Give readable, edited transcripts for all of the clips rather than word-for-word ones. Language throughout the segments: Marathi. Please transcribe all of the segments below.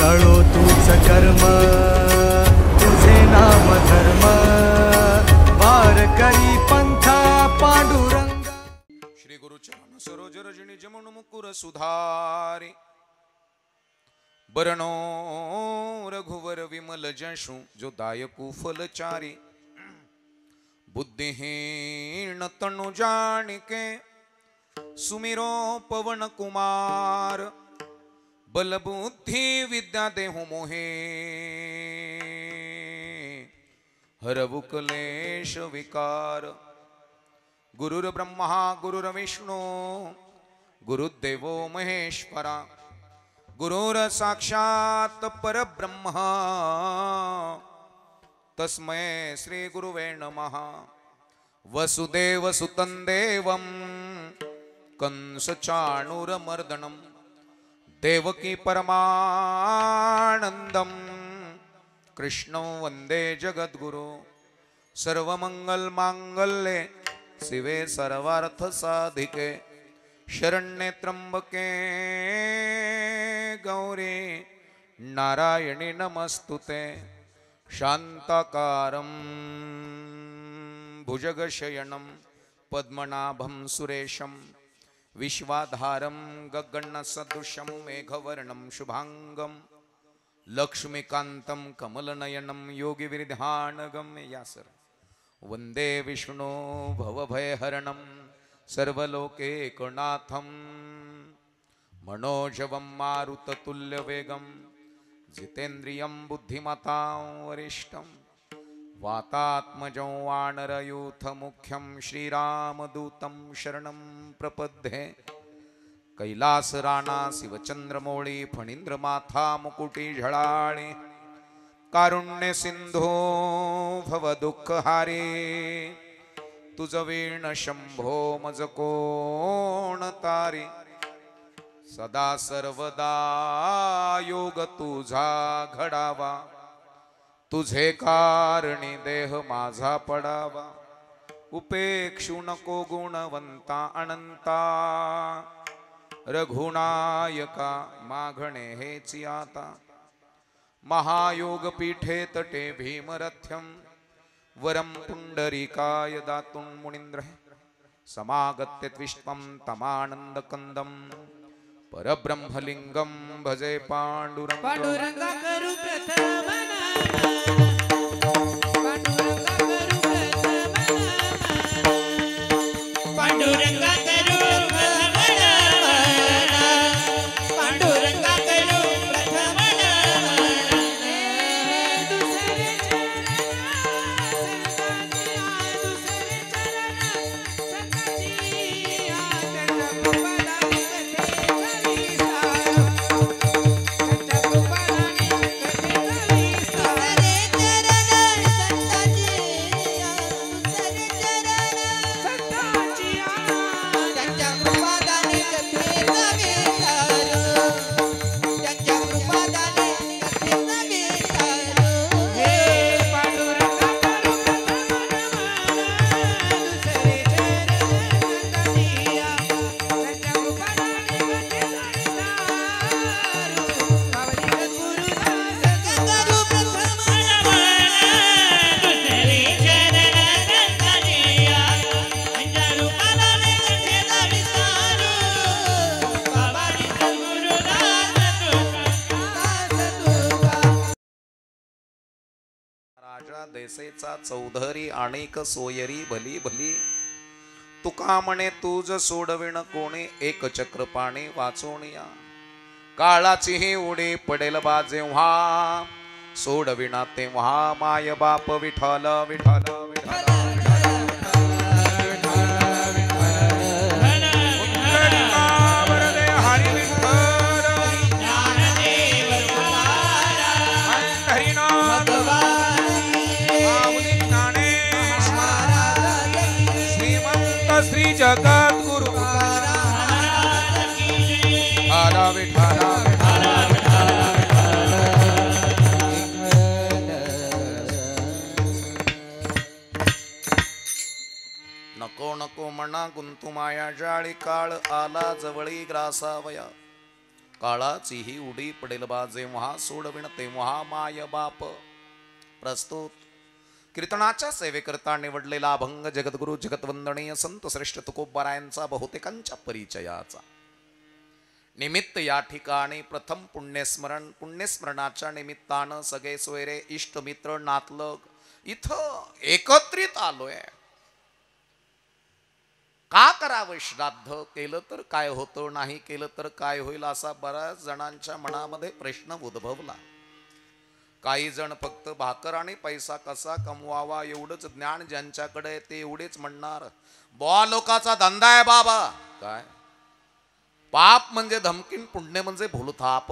तळो तूच कर्म तुझे नाम धर्म वार करी पंथा पांडुरंग। श्री गुरु चरण सरोज रजनी जमुन मुकुर सुधारी बरनो रघुवर विमल जशु जो दायकु फलचारी बुद्धिहीन तनु जानिके सुमिरो पवन कुमार बल बुद्धि विद्या देहु मोहे हरवु क्लेश विकार। गुरुर् ब्रह्मा गुरुर्विष्णु गुरुदेवो महेश्वरा गुरुर साक्षात् परब्रह्म तस्मै श्री गुरुवे नमः। वसुदेव सुतं देवं कंस चाणूरमर्दनं देवकी परमानंदं कृष्णं वंदे जगद्गुरु। सर्वमंगल मांगल्ये शिवे सर्वार्थ साधिके शरण्ये त्र्यंबके गौरी नारायणी नमस्तुते। शांताकारं भुजगशयनं पद्मनाभं सुरेशं विश्वाधारं गगनसदृशं मेघवर्णं शुभांगं लक्ष्मीकान्तं कमलनयनं योगिविरध्यानगम्ययासर वंदे विष्णु भवभयहरणं सर्वलोकैकनाथं मनोजवं मारुततुल्यवेगं जितेन्द्रियं बुद्धिमतां वरिष्ठं वातात्मजं वानरयूथमुख्यं श्रीरामदूतं शरणं प्रपद्ये। कैलासराणा शिवचंद्रमौळी फणींद्रमाथा मुकुटी झळाळी कारुण्य सिंधो भव दुःखहारी तुझ वीण शंभो मज कोण तारी। सदा सर्वदा योग तुझा घडावा तुझे कारणी देह माझा पडावा। उपेक्षु नको गुणवंता अनंता रघुनायका मागणे हेची आता। महायोग पीठे तटे भीमरथ्यं वरं पुंडरीकाय दातुं मुनीन्द्र समागत्य त्विष्टं तमानंदकंदं परब्रह्मलिंगं भजे पांडुरंग। पांडुरंगा करू प्रथम नाम पांडुरंगा करू प्रथम नाम पांडुरंगा करू प्रथम नाम दुसरे चरण दुसरे चरण सताची आदर गोपालानी देसेचा चौधरी आणिक सोयरी भली भली तुका म्हणे तुझ सोडविण कोणी एक चक्र पाणी वाचोनिया। काळाची ही उडी पडेल बा जेव्हा सोडविना तेव्हा माय बाप विठ्ठल विठ्ठल विठ्ठल। श्री जगत गुरु आला विठाला नको नको मना गुंतू माया जाळी काळ आला जवळी ग्रासावया काळाचीही उडी पडेल बा जेव्हा सोडविण तेव्हा माय बाप. प्रस्तुत कीर्तनाच्या सेवेकरता निवडलेला अभंग जगद्गुरु जगतवंदनीय संत श्रेष्ठ तुकोबारायांचा बहुतेकांच्या परिचयाचा. निमित्त या ठिकाणी प्रथम पुण्यस्मरण. पुण्यस्मरणाच्या निमित्तानं सगळे सोयरे इष्टमित्र नातलग इथं एकत्रित आलोय. का करावं श्राद्ध? केलं तर काय होतं, नाही केलं तर काय होईल, असा बऱ्याच जणांच्या मनामध्ये प्रश्न उद्भवला. काही जण फक्त भाकर आणि पैसा कसा कमवावा एवढंच ज्ञान ज्यांच्याकडे आहे ते एवढेच म्हणणार, बुवा लोकाचा धंदा आहे बाबा. काय पाप म्हणजे धमकीन, पुण्य म्हणजे भूलथाप.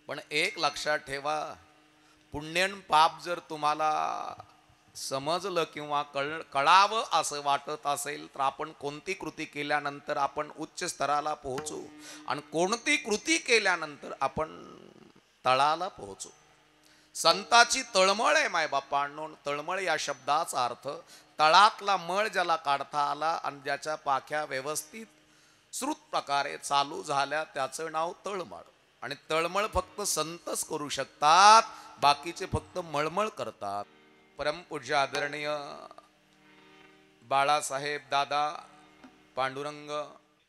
पण एक लक्षात ठेवा, पुण्यन पाप जर तुम्हाला समजलं किंवा कळावं असं वाटत असेल तर आपण कोणती कृती केल्यानंतर आपण उच्च स्तराला पोहोचू आणि कोणती कृती केल्यानंतर आपण तळाला पोहोचू. संताची तळमळ आहे मायबापांनो. तळमळ या शब्दाचा अर्थ तळातला मळ ज्याला काढता आला आणि ज्याच्या पाख्या व्यवस्थित श्रुत प्रकारे चालू झाल्या त्याचं नाव तळमळ. आणि तळमळ फक्त संतच करू शकतात, बाकीचे फक्त मळमळ करतात. परमपूज्य आदरणीय बाळासाहेब दादा पांडुरंग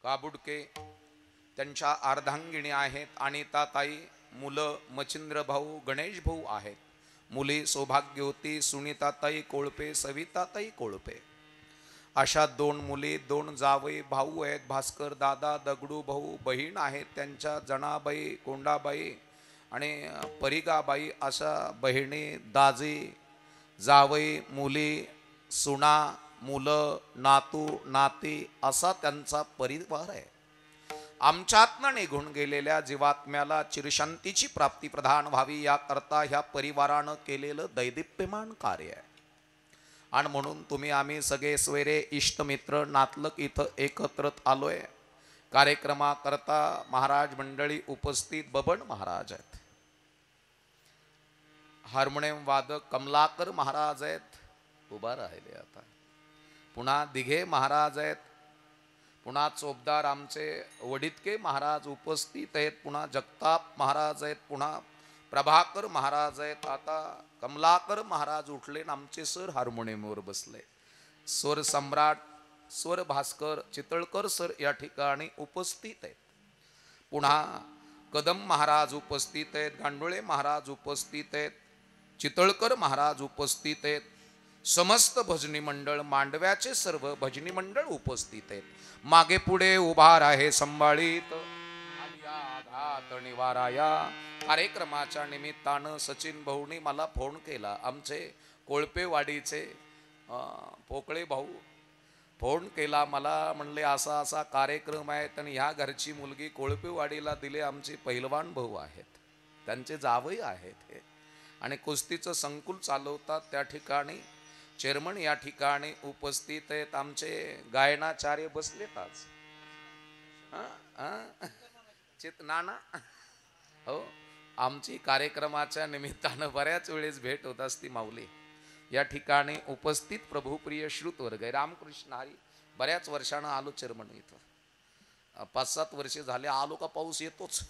काबुडके त्यांच्या अर्धांगिणी आहेत अनिताताई, मुलं मचिंद्र भाऊ गणेश भाऊ आहेत, मुली सौभाग्यवती सुनीताताई कोळपे सविताताई कोळपे. अशा 2 मुली 2 जावई भाऊ आहेत, भास्कर दादा दगडू भाऊ, बहीण आहेत त्यांच्या जनाबाई कोंडाबाई आणि परिगाबाई. अशा बहिणी दाजी जावई मुली सुना मुलं नातू नाती असा त्यांचा परिवार आहे. आमच्यातनं निघून गेलेल्या जीवात्म्याला चिरशांतीची प्राप्ती प्रदान व्हावी याकरता ह्या परिवारानं केलेलं दैदिप्यमान कार्य आहे. आणि म्हणून तुम्ही आम्ही सगळे सोयरे इष्टमित्र नातलग इथं एकत्रित आलोय. कार्यक्रमाकरता महाराज मंडळी उपस्थित बबन महाराज आहेत, हार्मोनियम वादक कमलाकर महाराज आहेत उभा राहिले आता, पुन्हा दिघे महाराज आहेत, पुन्हा चोपदार आमचे वडितके महाराज उपस्थित आहेत, पुन्हा जगताप महाराज आहेत, पुन्हा प्रभाकर महाराज आहेत. आता कमलाकर महाराज उठले आणि आमचे सर हार्मोनियमवर बसले. स्वर सम्राट स्वर भास्कर चितळकर सर या ठिकाणी उपस्थित आहेत. पुन्हा कदम महाराज उपस्थित आहेत, गांडोळे महाराज उपस्थित आहेत, चितळकर महाराज उपस्थित आहेत. समस्त भजनी मंडळ मांडव्याचे सर्व भजनी मंडळ उपस्थित आहेत. मागे पुढे उभा राहे संभाळीत आघात निवाराया. कार्यक्रमाच्या निमित्तानं सचिन भाऊनी मला फोन केला, आमचे कोळपेवाडीचे पोकळे भाऊ फोन केला मला, म्हणले असा असा कार्यक्रम आहे आणि ह्या घरची मुलगी कोळपेवाडीला दिले. आमचे पैलवान भाऊ आहेत, त्यांचे जावई आहेत हे, आणि कुस्तीचं संकुल चालवतात. त्या ठिकाणी चेअरमन या ठिकाणी उपस्थित आहेत. आमचे गायनाचार्य बसलेत आज चित नाना. हो, आमची कार्यक्रमाच्या निमित्तानं बऱ्याच वेळेस भेट होत असती. माऊली या ठिकाणी उपस्थित प्रभुप्रिय श्रुत वर्ग आहे. रामकृष्ण हरी बऱ्याच वर्षानं आलो चेअरमन इथं, 5-7 वर्षे झाले आलो का पाऊस येतोच.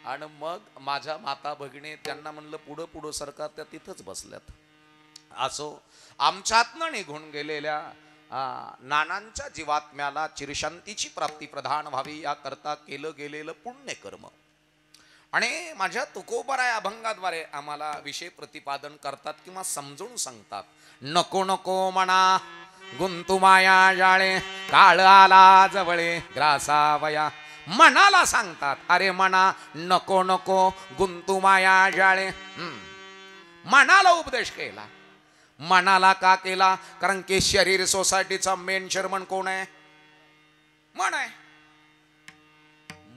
आणि मग माझ्या माता भगिनी त्यांना म्हणलं पुढं पुढं सरकार, त्या तिथंच बसल्यात. असो, आमच्यातनं निघून गेलेल्या नानांच्या जीवात्म्याला चिरशांतीची प्राप्ती प्रदान व्हावी याकरता केलं गेलेलं पुण्यकर्म. आणि माझ्या तुकोबाराय अभंगाद्वारे आम्हाला विषय प्रतिपादन करतात किंवा समजून सांगतात. नको नको म्हणा गुंतू माया जाळे, काळ आला जवळे ग्रासावया. मनाला सांगतात, अरे मना नको नको गुंतू माया जाळे. मनाला उपदेश केला. मनाला का केला? कारण की शरीर सोसायटीचा मेन चेअरमन कोण आहे? मन आहे.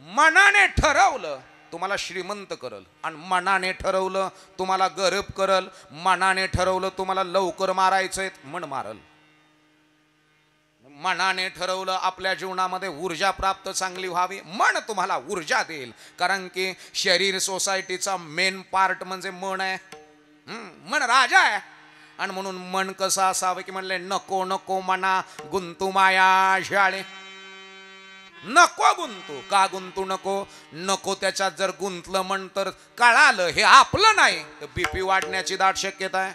मनाने ठरवलं तुम्हाला श्रीमंत करल, आणि मनाने ठरवलं तुम्हाला गरीब करल, मनाने ठरवलं तुम्हाला लवकर मारायचंय मन मारल. मनाने ठरवलं आपल्या जीवनामध्ये ऊर्जा प्राप्त चांगली व्हावी, मन तुम्हाला ऊर्जा देईल. कारण की शरीर सोसायटीचा मेन पार्ट म्हणजे मन आहे. मन राजा आहे. आणि म्हणून मन कसं असावं की म्हणले नको नको मना गुंतू माया जाळे. नको गुंतू. का गुंतू नको? नको त्याच्यात जर गुंतलं म्हण तर कळालं हे आपलं नाही तर बीपी वाढण्याची दाट शक्यता आहे.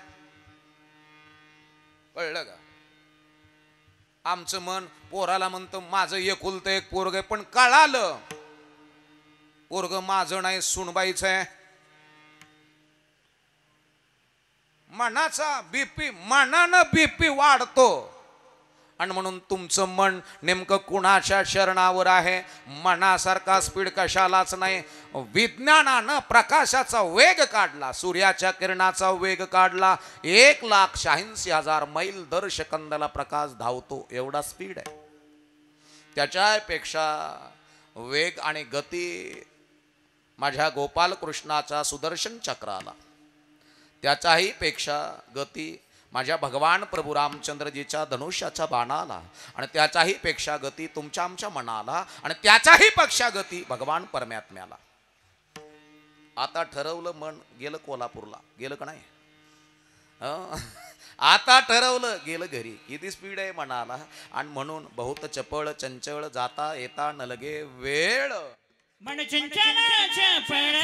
कळलं का? आमचं मन पोराला म्हणतं माझं एकुलतं एक पोरग आहे, पण कळालं पोरग माझं नाही सुनबाईच आहे. मनाचा बीपी, मनानं बीपी वाढतो. आणि म्हणून तुमचं मन नेमकं कुणाच्या शरणावर आहे? मनासारखा स्पीड कशालाच नाही. विज्ञानानं प्रकाशाचा वेग काढला, सूर्याच्या किरणाचा वेग काढला. 1,86,000 मैल दर सेकंदाला प्रकाश धावतो, एवढा स्पीड आहे. त्याच्यापेक्षा वेग आणि गती माझ्या गोपालकृष्णाचा सुदर्शन चक्राला, त्याच्याही पेक्षा गती माझ्या भगवान प्रभू रामचंद्रजीच्या धनुष्याच्या बाणाला, आणि त्याच्याही पेक्षा गती तुमच्या आमच्या मनाला, आणि त्याच्याही पेक्षा गती भगवान परमात्म्याला. आता ठरवलं मन, गेलं कोल्हापूरला, गेलं का नाही? आता ठरवलं, गेलं घरी. किती स्पीड आहे मनाला. आणि म्हणून बहुत चपळ चंचळ जाता येता न लगे वेळ. मन चंचल चपळ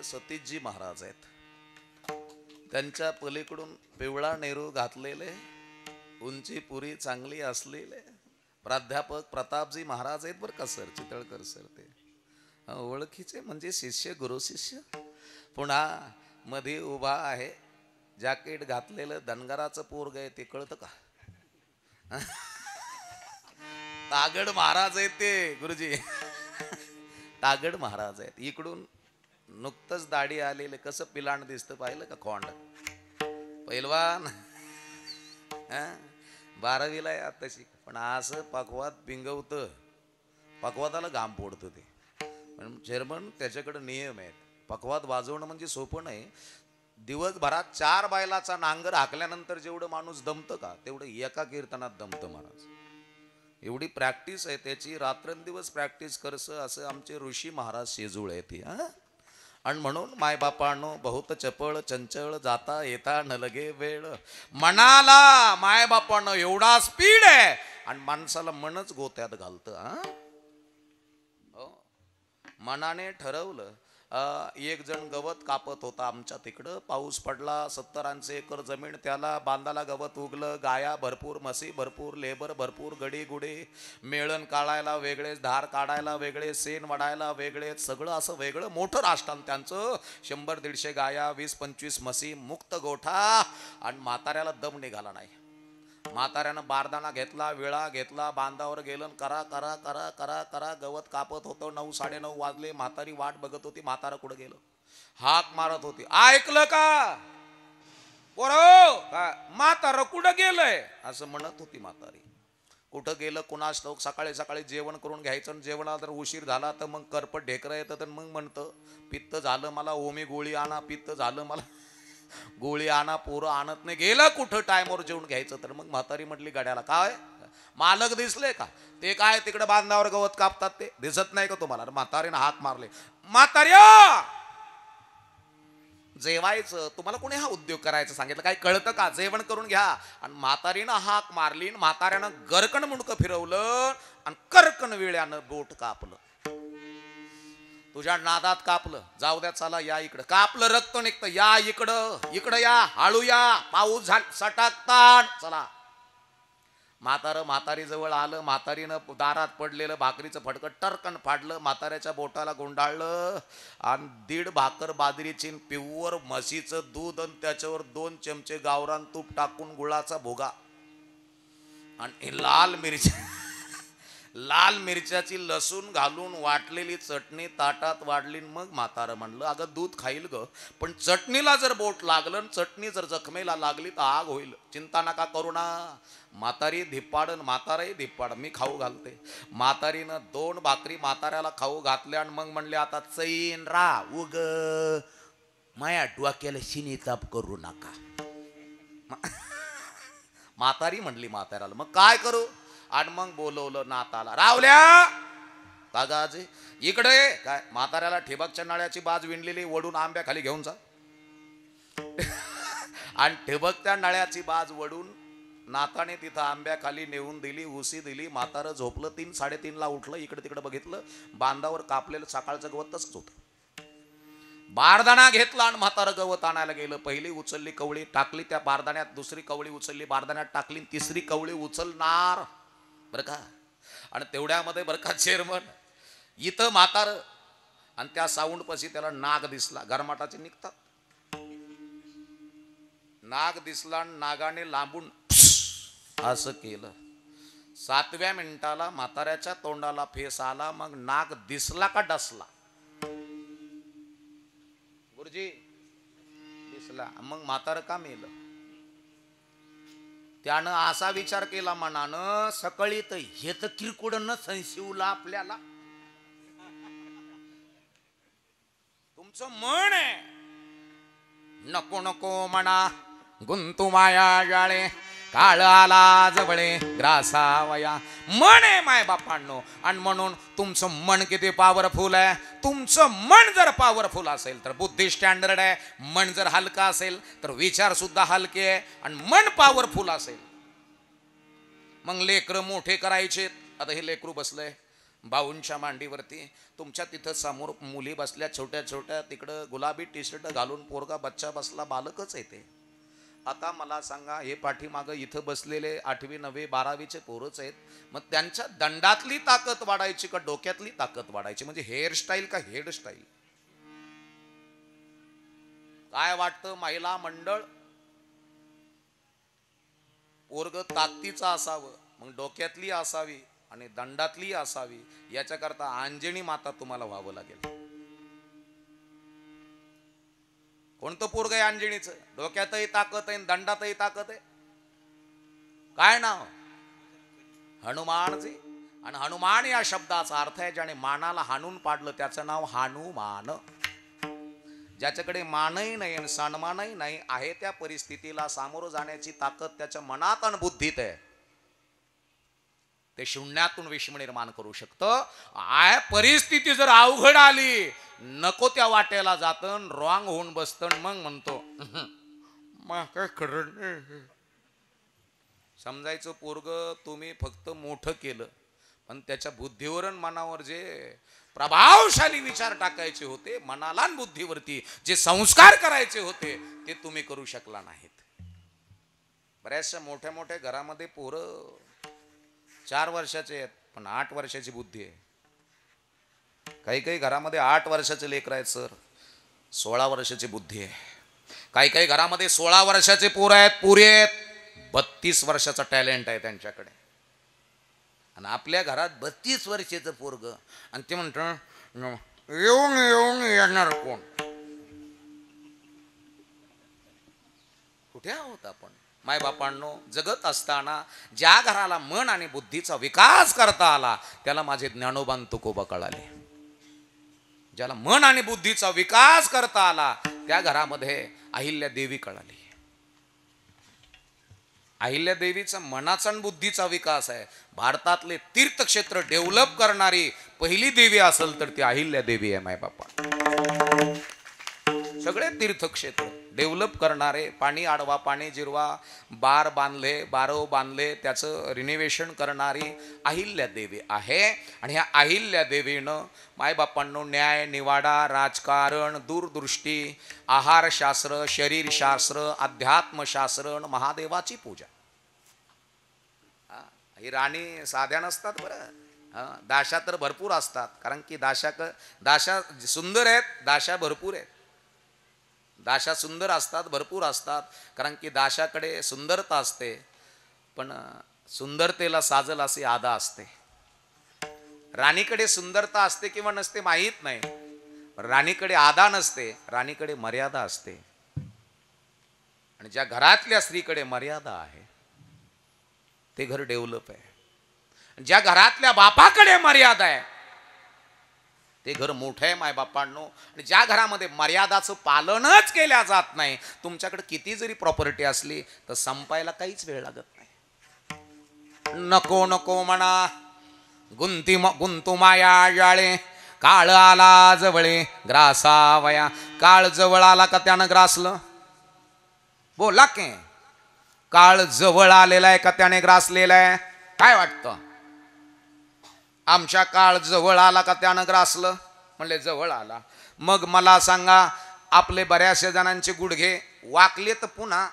सतीशजी महाराज आहेत. त्यांच्या पलीकडून पिवळा नेहरू घातलेले, उंची पुरी चांगली असलेले प्राध्यापक प्रतापजी महाराज आहेत बरं का सर, चितळकर सर. ते ओळखीचे म्हणजे शिष्य, गुरु शिष्य. पुन्हा मध्ये उभा आहे जॅकेट घातलेलं धनगराचं पोरग आहे, ते कळतं का? तागड महाराज आहेत ते गुरुजी. तागड महाराज आहेत. इकडून नुकतंच दाढी आलेले, कसं पिलाण दिसतं पाहिलं का? खोंड पैलवान, 12वीला आहे आताशी, पण असं पकवात पिंगवतं, पकवाताला घाम फोडतं ते. पण चेअरमन त्याच्याकडे नियम आहेत. पकवात वाजवणं म्हणजे सोपं नाही. दिवसभरात 4 बैलाचा नांगर हाकल्यानंतर जेवढं माणूस दमतं का, तेवढं एका कीर्तनात दमतं महाराज. एवढी प्रॅक्टिस आहे त्याची, रात्रंदिवस प्रॅक्टिस करसं असं आमचे ऋषी महाराज शेजूळ आहे ती. आणि म्हणून मायबापांनो, बहुत चपळ चंचळ जाता येता न लगे वेळ. मनाला मायबापांनो एवढा स्पीड आहे, आणि माणसाला मनच गोत्यात घालतं. मनाने ठरवलं. एक जण गवत कापत होता आमच्या तिकडं. पाऊस पडला, 70 एकर जमीन त्याला. बांधाला गवत उगलं, गाया भरपूर, म्हशी भरपूर, लेबर भरपूर, गडी गुडे, मेळण काढायला वेगळेच, धार काढायला वेगळे, सेन वाढायला वेगळेच, सगळं असं वेगळं मोठं राष्ट्रान त्यांचं. 100-150 गाया, 20-25 म्हशी, मुक्त गोठा. आणि म्हाताऱ्याला दम निघाला नाही. म्हाताऱ्यानं बारदाना घेतला, विळा घेतला, बांधावर गेलं, करा करा करा करा करा. गवत कापत होतं. 9-9:30 वाजले. म्हातारी वाट बघत होती, म्हातारा कुठं गेलं, हाक मारत होती. ऐकलं का पोरो, म्हातारा कुठं गेलंय असं म्हणत होती म्हातारी. कुठं गेलं कुणास ठाऊक. सकाळी सकाळी जेवण करून घ्यायचं, जेवणाला जर उशीर झाला तर मग करपट ढेकरं येतं, तर मग म्हणतं पित्त झालं मला, ओमी गोळी आणा, पित्त झालं मला, गोळी आणा. पोरं आणत नाही. गेलं कुठं टायमवर जेवण घ्यायचं, तर मग म्हातारी म्हटली गाड्याला, काय मालक दिसले का? ते काय तिकडे बांधावर गवत कापतात, ते दिसत नाही का तुम्हाला? म्हातारीनं हाक मारले. म्हाताऱ्या जेवायचं, तुम्हाला कोणी हा उद्योग करायचा सांगितलं? काय कळतं का? जेवण करून घ्या. आणि म्हातारीनं हाक मारली. म्हाताऱ्यानं गरकण मुंडकं फिरवलं आणि करकण वेळ्यानं बोट कापलं. तुझ्या नादात कापलं, जाऊ द्या, चला या इकडं, कापलं रक्त निघतं, या इकडं, इकडं या, हळू या, पाऊस झाला, सटाकताण, चला. म्हातारी जवळ आलं, म्हातारीनं दारात पडलेलं भाकरीचं फडकं टरकन फाडलं, म्हाताऱ्याच्या बोटाला गुंडाळलं आणि 1.5 भाकर बाजरीची प्युअर म्हशीचं दूध आणि त्याच्यावर 2 चमचे गावरान तूप टाकून गुळाचा भोगा आणि लाल मिरच्याची लसूण घालून वाटलेली चटणी ताटात वाढली. मग म्हातारं म्हणलं, अगं दूध खाईल ग, पण चटणीला जर बोट लागलं, चटणी जर जखमेला लागली तर आग होईल, चिंता नका करू ना. म्हातारी धिप्पाडन, म्हाताराही धिप्पाड, मी खाऊ घालते. म्हातारीनं 2 भाकरी म्हाताऱ्याला खाऊ घातल्या आणि मग म्हणले, आता चैन रा उग माया डोक्याला शिनी ताप करू नका. म्हातारी म्हणली म्हाताऱ्याला, मग काय करू? आणि मग बोलवलं नाताला, रावल्या कागाजी इकडे. काय म्हाताऱ्याला ठिबकच्या नळ्याची बाज विणलेली वडून आंब्याखाली घेऊन जा. आणि ठिबकच्या नळ्याची बाज वडून नाताने तिथं आंब्याखाली नेऊन दिली, उसी दिली. म्हातारं झोपलं. 3 3:30ला उठलं, इकडे तिकडे बघितलं, बांधावर कापलेलं सकाळचं गवत तसंच होतं. बारदाणा घेतला आणि म्हातारं गवत आणायला गेलं. पहिली उचलली कवळी, टाकली त्या बारदाण्यात, दुसरी कवळी उचलली बारदाण्यात टाकली, तिसरी कवळी उचलणार बरं का. आणि तेवढ्यामध्ये बरं का चेअरमन, इथं म्हातार आणि त्या साऊंड पशी त्याला नाग दिसला. गरमाटाचे निघतात, नाग दिसला आणि नागाने लांबून असं केलं. 7व्या मिनिटाला म्हाताऱ्याच्या तोंडाला फेस आला. मग नाग दिसला का डसला? गुरुजी दिसला. मग म्हातारं का मेलं? त्यानं असा विचार केला मनानं, सकाळी तर हे तर किरकोडनं संशिवला आपल्याला. तुमचं मन आहे, नको नको म्हणा गुंतू माया जाळे, काळ आला जवळे ग्रासावया. मन आहे माय बापांनो. आणि म्हणून तुमचं मन किती पॉवरफुल आहे. तुमचं मन जर पॉवरफुल असेल तर बुद्धी स्टँडर्ड आहे. मन जर हलका असेल तर विचार सुद्धा हलके आहे. आणि मन पॉवरफुल असेल मग लेकरं मोठे करायचे. आता हे लेकरू बसलंय बाऊंच्या मांडीवरती, तुमच्या तिथं समोर मुली बसल्या छोट्या छोट्या, तिकडं गुलाबी टी शर्ट घालून पोरगा बच्चा बसला, बालकच आहे ते. आता मला सांगा, हे पाठीमागं इथं बसलेले 8वी 9वी 12वीचे पोरच आहेत. मग त्यांच्या दंडातली ताकद वाढायची का डोक्यातली ताकद वाढायची? म्हणजे हेअरस्टाईल का हेडस्टाईल? काय वाटतं महिला मंडळ? पोरग ताकदीचं असावं, मग डोक्यातली असावी आणि दंडातली असावी. याच्याकरता अंजनी माता तुम्हाला व्हावं लागेल. कोणतं पोरग आहे अंजनीचं? डोक्यातही ताकद आहे, दंडातही ताकद आहे. काय नाव? हनुमानजी. आणि हनुमान या शब्दाचा अर्थ आहे ज्याने मानाला हाणून पाडलं त्याचं नाव हनुमान. ज्याच्याकडे मानही नाही आणि सन्मानही नाही आहे, त्या परिस्थितीला सामोरं जाण्याची ताकद त्याच्या मनात आणि बुद्धीत आहे. ते शून्यातून विश्व निर्माण करू शकतं. परिस्थिती जर अवघड आली, नको त्या वाट्याला जातं, रॉंग होऊन बसतं, मग म्हणतो काय खरं. समजायचं पोरग तुम्ही फक्त मोठं केलं, पण त्याच्या बुद्धीवर आणि मनावर जे प्रभावशाली विचार टाकायचे होते, मनाला आणि बुद्धीवरती जे संस्कार करायचे होते, ते तुम्ही करू शकला नाहीत. बऱ्याचशा मोठ्या मोठ्या घरामध्ये पोरं 4 वर्षाचे आहेत, पण 8 वर्षाची बुद्धी आहे. काही काही घरामध्ये 8 वर्षाचे लेकर आहेत सर, 16 वर्षाची बुद्धी आहे. काही काही घरामध्ये 16 वर्षाचे पोर आहेत, पुरे आहेत, 32 वर्षाचा टॅलेंट आहे त्यांच्याकडे. आणि आपल्या घरात 32 वर्षाचं पोरग आणि ते म्हणतं येऊन येऊन येणार कोण? कुठे आहोत आपण? माय बापांनो, जगत असताना ज्या घराला मन आणि बुद्धीचा विकास करता आला त्याला माझे ज्ञानोबान तुकोबा कळाले. ज्याला मन आणि बुद्धीचा विकास करता आला त्या घरामध्ये अहिल्या देवी कळाली. अहिल्या देवीचा मनाचा आणि बुद्धीचा विकास आहे. भारतातले तीर्थक्षेत्र डेव्हलप करणारी पहिली देवी असेल तर ती अहिल्या देवी आहे माय बापा. सगळे तीर्थक्षेत्र डेव्हलप करणारे, पाणी आडवा पाणी जिरवा, बार बांधले, बारव बांधले, त्याचं रिनोव्हेशन करणारी अहिल्यादेवी आहे. आणि ह्या अहिल्यादेवीनं मायबापांनो न्याय निवाडा, राजकारण, दूरदृष्टी, आहारशास्त्र, शरीरशास्त्र, अध्यात्मशास्त्र, महादेवाची पूजा. ही राणी साध्या नसतात बरं. दाशा तर भरपूर असतात, कारण की दाशा सुंदर आहेत, दाशा भरपूर आहेत. दाशा सुंदर असतात, भरपूर असतात, कारण की दाशाकडे सुंदरता असते, पण सुंदरतेला साजल अशी आदा असते. राणीकडे सुंदरता असते किंवा नसते माहीत नाही, राणीकडे आदा नसते, राणीकडे मर्यादा असते. आणि ज्या घरातल्या स्त्रीकडे मर्यादा आहे ते घर डेव्हलप आहे. ज्या घरातल्या बापाकडे मर्यादा आहे ते घर मोठं आहे मायबापांनो. आणि ज्या घरामध्ये मर्यादाचं पालनच केल्या जात नाही, तुमच्याकडे किती जरी प्रॉपर्टी असली तर संपायला काहीच वेळ लागत नाही. नको नको म्हणा गुंतू माया जाळे, काळ आला जवळे ग्रासावया. काळ जवळ आला का त्यानं ग्रासलं? बोला के काळ जवळ आलेला आहे का त्याने ग्रासलेला आहे? काय वाटतं? आमच्या काळ जवळ आला का त्यानं ग्रासलं? म्हणले जवळ आला. मग मला सांगा, आपले बऱ्याचशा जणांचे गुडघे वाकले तर पुन्हा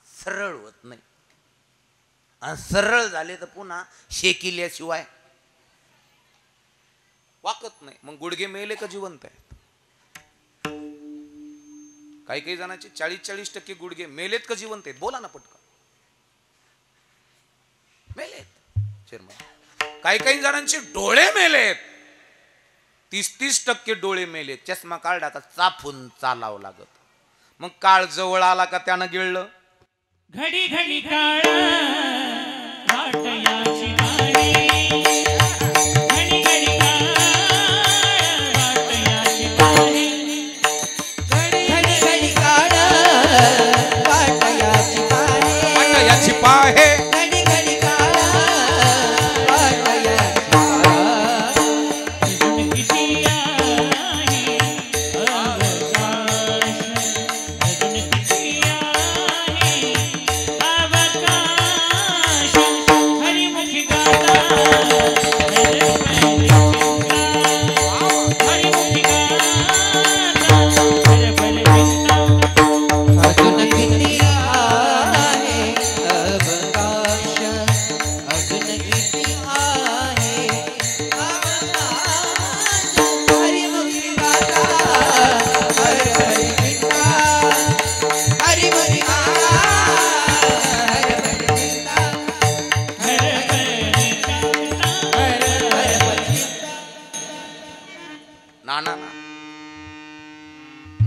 सरळ होत नाही, आणि सरळ झाले तर पुन्हा शेकिल्याशिवाय वाकत नाही. मग गुडघे मेले का जिवंत आहेत? काही काही जणांचे 40-40% गुडघे मेलेत का जिवंत आहेत? बोला ना पटकन. मेलेत चेअरमन. काही काही जणांचे डोळे मेलेत, 30-30% डोळे मेलेत. चष्मा काढला का चापून चालावं लागत. मग काळ जवळ आला का त्यानं गिळलं? घडी घडी काळ वाटयाची गाणी, घडी घडी काळ वाटयाची गाणी, घडी घडी काळ वाटयाची गाणी, वाटयाची पाहे, घडी घडी काळ वाटयाची गाणी. अजून किती आहे अवकाश, अजून किती आहे अवकाश. हरिमुखी गाता हरिमुखी गाता अजून किती आहे अवकाश, अजून किती आहे अवकाश. हरिमुखी गाता हरिमुखी गाता, हरिमुखी गाता हरिमुखी गाता. ना ना ना,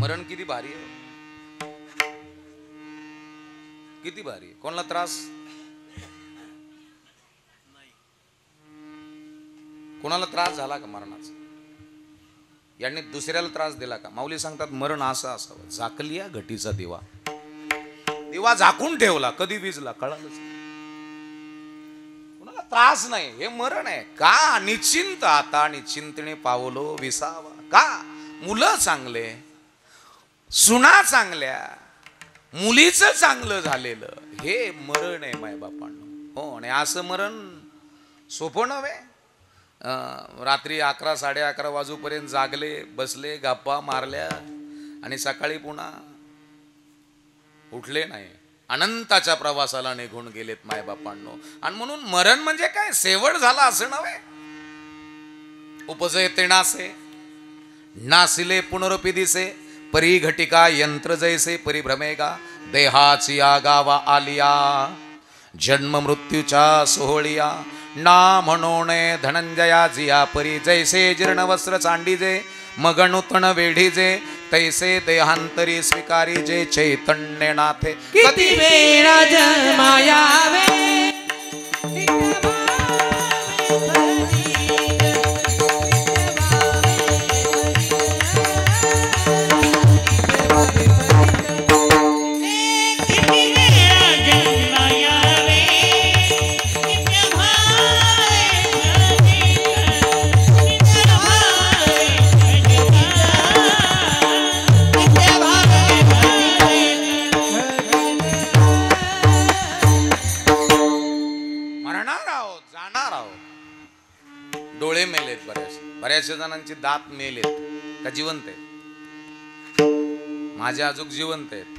मरण किती भारी आहे, किती भारी आहे. कोणाला त्रास? कोणाला त्रास झाला का मरणाचा? यांनी दुसऱ्याला त्रास दिला का? माऊली सांगतात मरण असं असावं, झाकलिया घटीचा दिवा, दिवा झाकून ठेवला, कधी विजला कळालंच नाही. कोणाला त्रास नाही, हे मरण आहे का? निश्चिंत आता निश्चिंतने पावलो विसावा. का? मुलं चांगले, सुना चांगल्या, मुलीचं चांगलं झालेलं, हे मरण आहे मायबापांनो. हो, आणि असं मरण सोपं नव्हे. रात्री 11-11:30 वाजूपर्यंत जागले, बसले, गप्पा मारल्या, आणि सकाळी पुन्हा उठले नाही, अनंताच्या प्रवासाला निघून गेलेत मायबापांनो. आणि म्हणून मरण म्हणजे काय, शेवट झाला असं नव्हे. उपजय ते नासे, नासिले पुनरपी दिसे, परी घटिका यंत्र जैसे परिभ्रमेगा. देहाची आगावा आलिया, जन्म मृत्यूच्या सोहळिया. ना म्हणून धनंजया जिया परी, जैसे जीर्ण वस्त्र चांडीजे, मग नूतन वेढीजे, तैसे देहांतरी स्वीकारीजे. चैतन्य नाथे किती वेळा जन्मायावे, बऱ्याचशा जणांचे दात मेलेत का जिवंत आहेत? माझे अजून जिवंत आहेत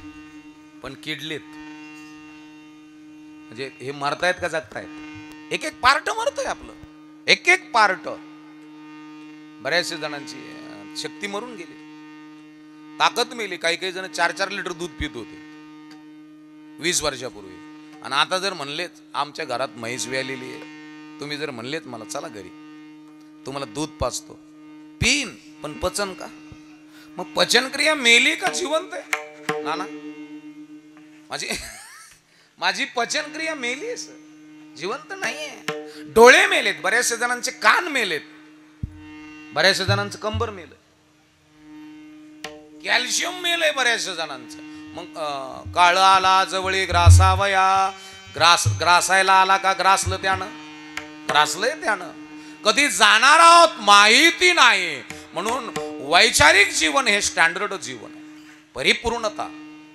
पण किडलेत. म्हणजे हे मरतायत का जगतायत? एक एक पार्ट मरतोय आपलं, एक एक पार्ट. बऱ्याचशा जणांची शक्ती मरून गेली, ताकद मेली. काही काही जण 4-4 लिटर दूध पित होते 20 वर्षापूर्वी. आणि आता जर म्हणलेच आमच्या घरात म्हैस व्यालेली आहे, तुम्ही जर म्हणलेत मला चला घरी तुम्हाला दूध पाजतो, पीन, पण पचन का? मग पचनक्रिया मेली का जिवंत आहे? नाना माझी पचनक्रिया मेली आहे सर, जिवंत नाहीये. डोळे मेलेत, बऱ्याचशा जणांचे कान मेलेत, बऱ्याचशा जणांचं कंबर मेलं, कॅल्शियम मेलंय बऱ्याचशा जणांचं. मग काळ आला जवळी ग्रासावया, ग्रासायला आला का ग्रासलं त्यानं, ग्रासलंय त्यानं. कधी जाणार आहोत माहिती नाही. म्हणून वैचारिक जीवन हे स्टँडर्ड जीवन आहे. परिपूर्णता,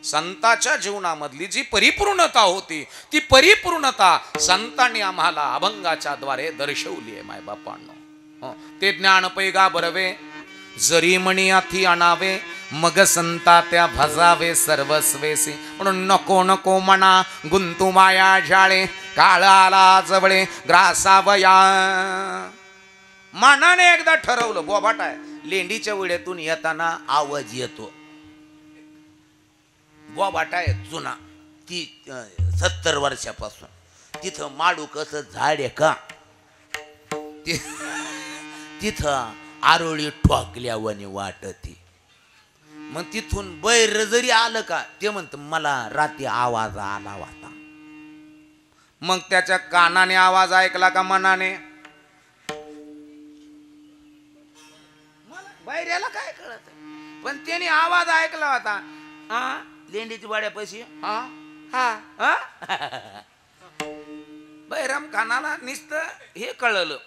संताच्या जीवनामधली जी परिपूर्णता होती ती परिपूर्णता संतांनी आम्हाला अभंगाच्या द्वारे दर्शवली आहे मायबापांनो. ते ज्ञान पैगा बरवे, जरी मणी हाती आणावे, मग संता त्या भजावे सर्वस्वेसी. म्हणून नको नको म्हणा गुंतू माया जाळे, काळ आला जवळे ग्रासावया. मनाने एकदा ठरवलं, बोभाट आहे, लेंडीच्या विड्यातून येताना आवाज येतो. बोभाट आहे जुना, ती 70 वर्षापासून. तिथं माडू कसं झाड आहे का, तिथं आरोळी ठोकल्यावानी वाटती. मग तिथून बैर जरी आलं का ते म्हणत मला रात्री आवाज आला होता. मग त्याच्या कानाने आवाज ऐकला का मनाने? बैऱ्याला काय कळत, पण त्याने आवाज ऐकला होता. हा लेंडीची वाड्या पैसे, हा हा बैराम कानाला नुसतं हे कळलं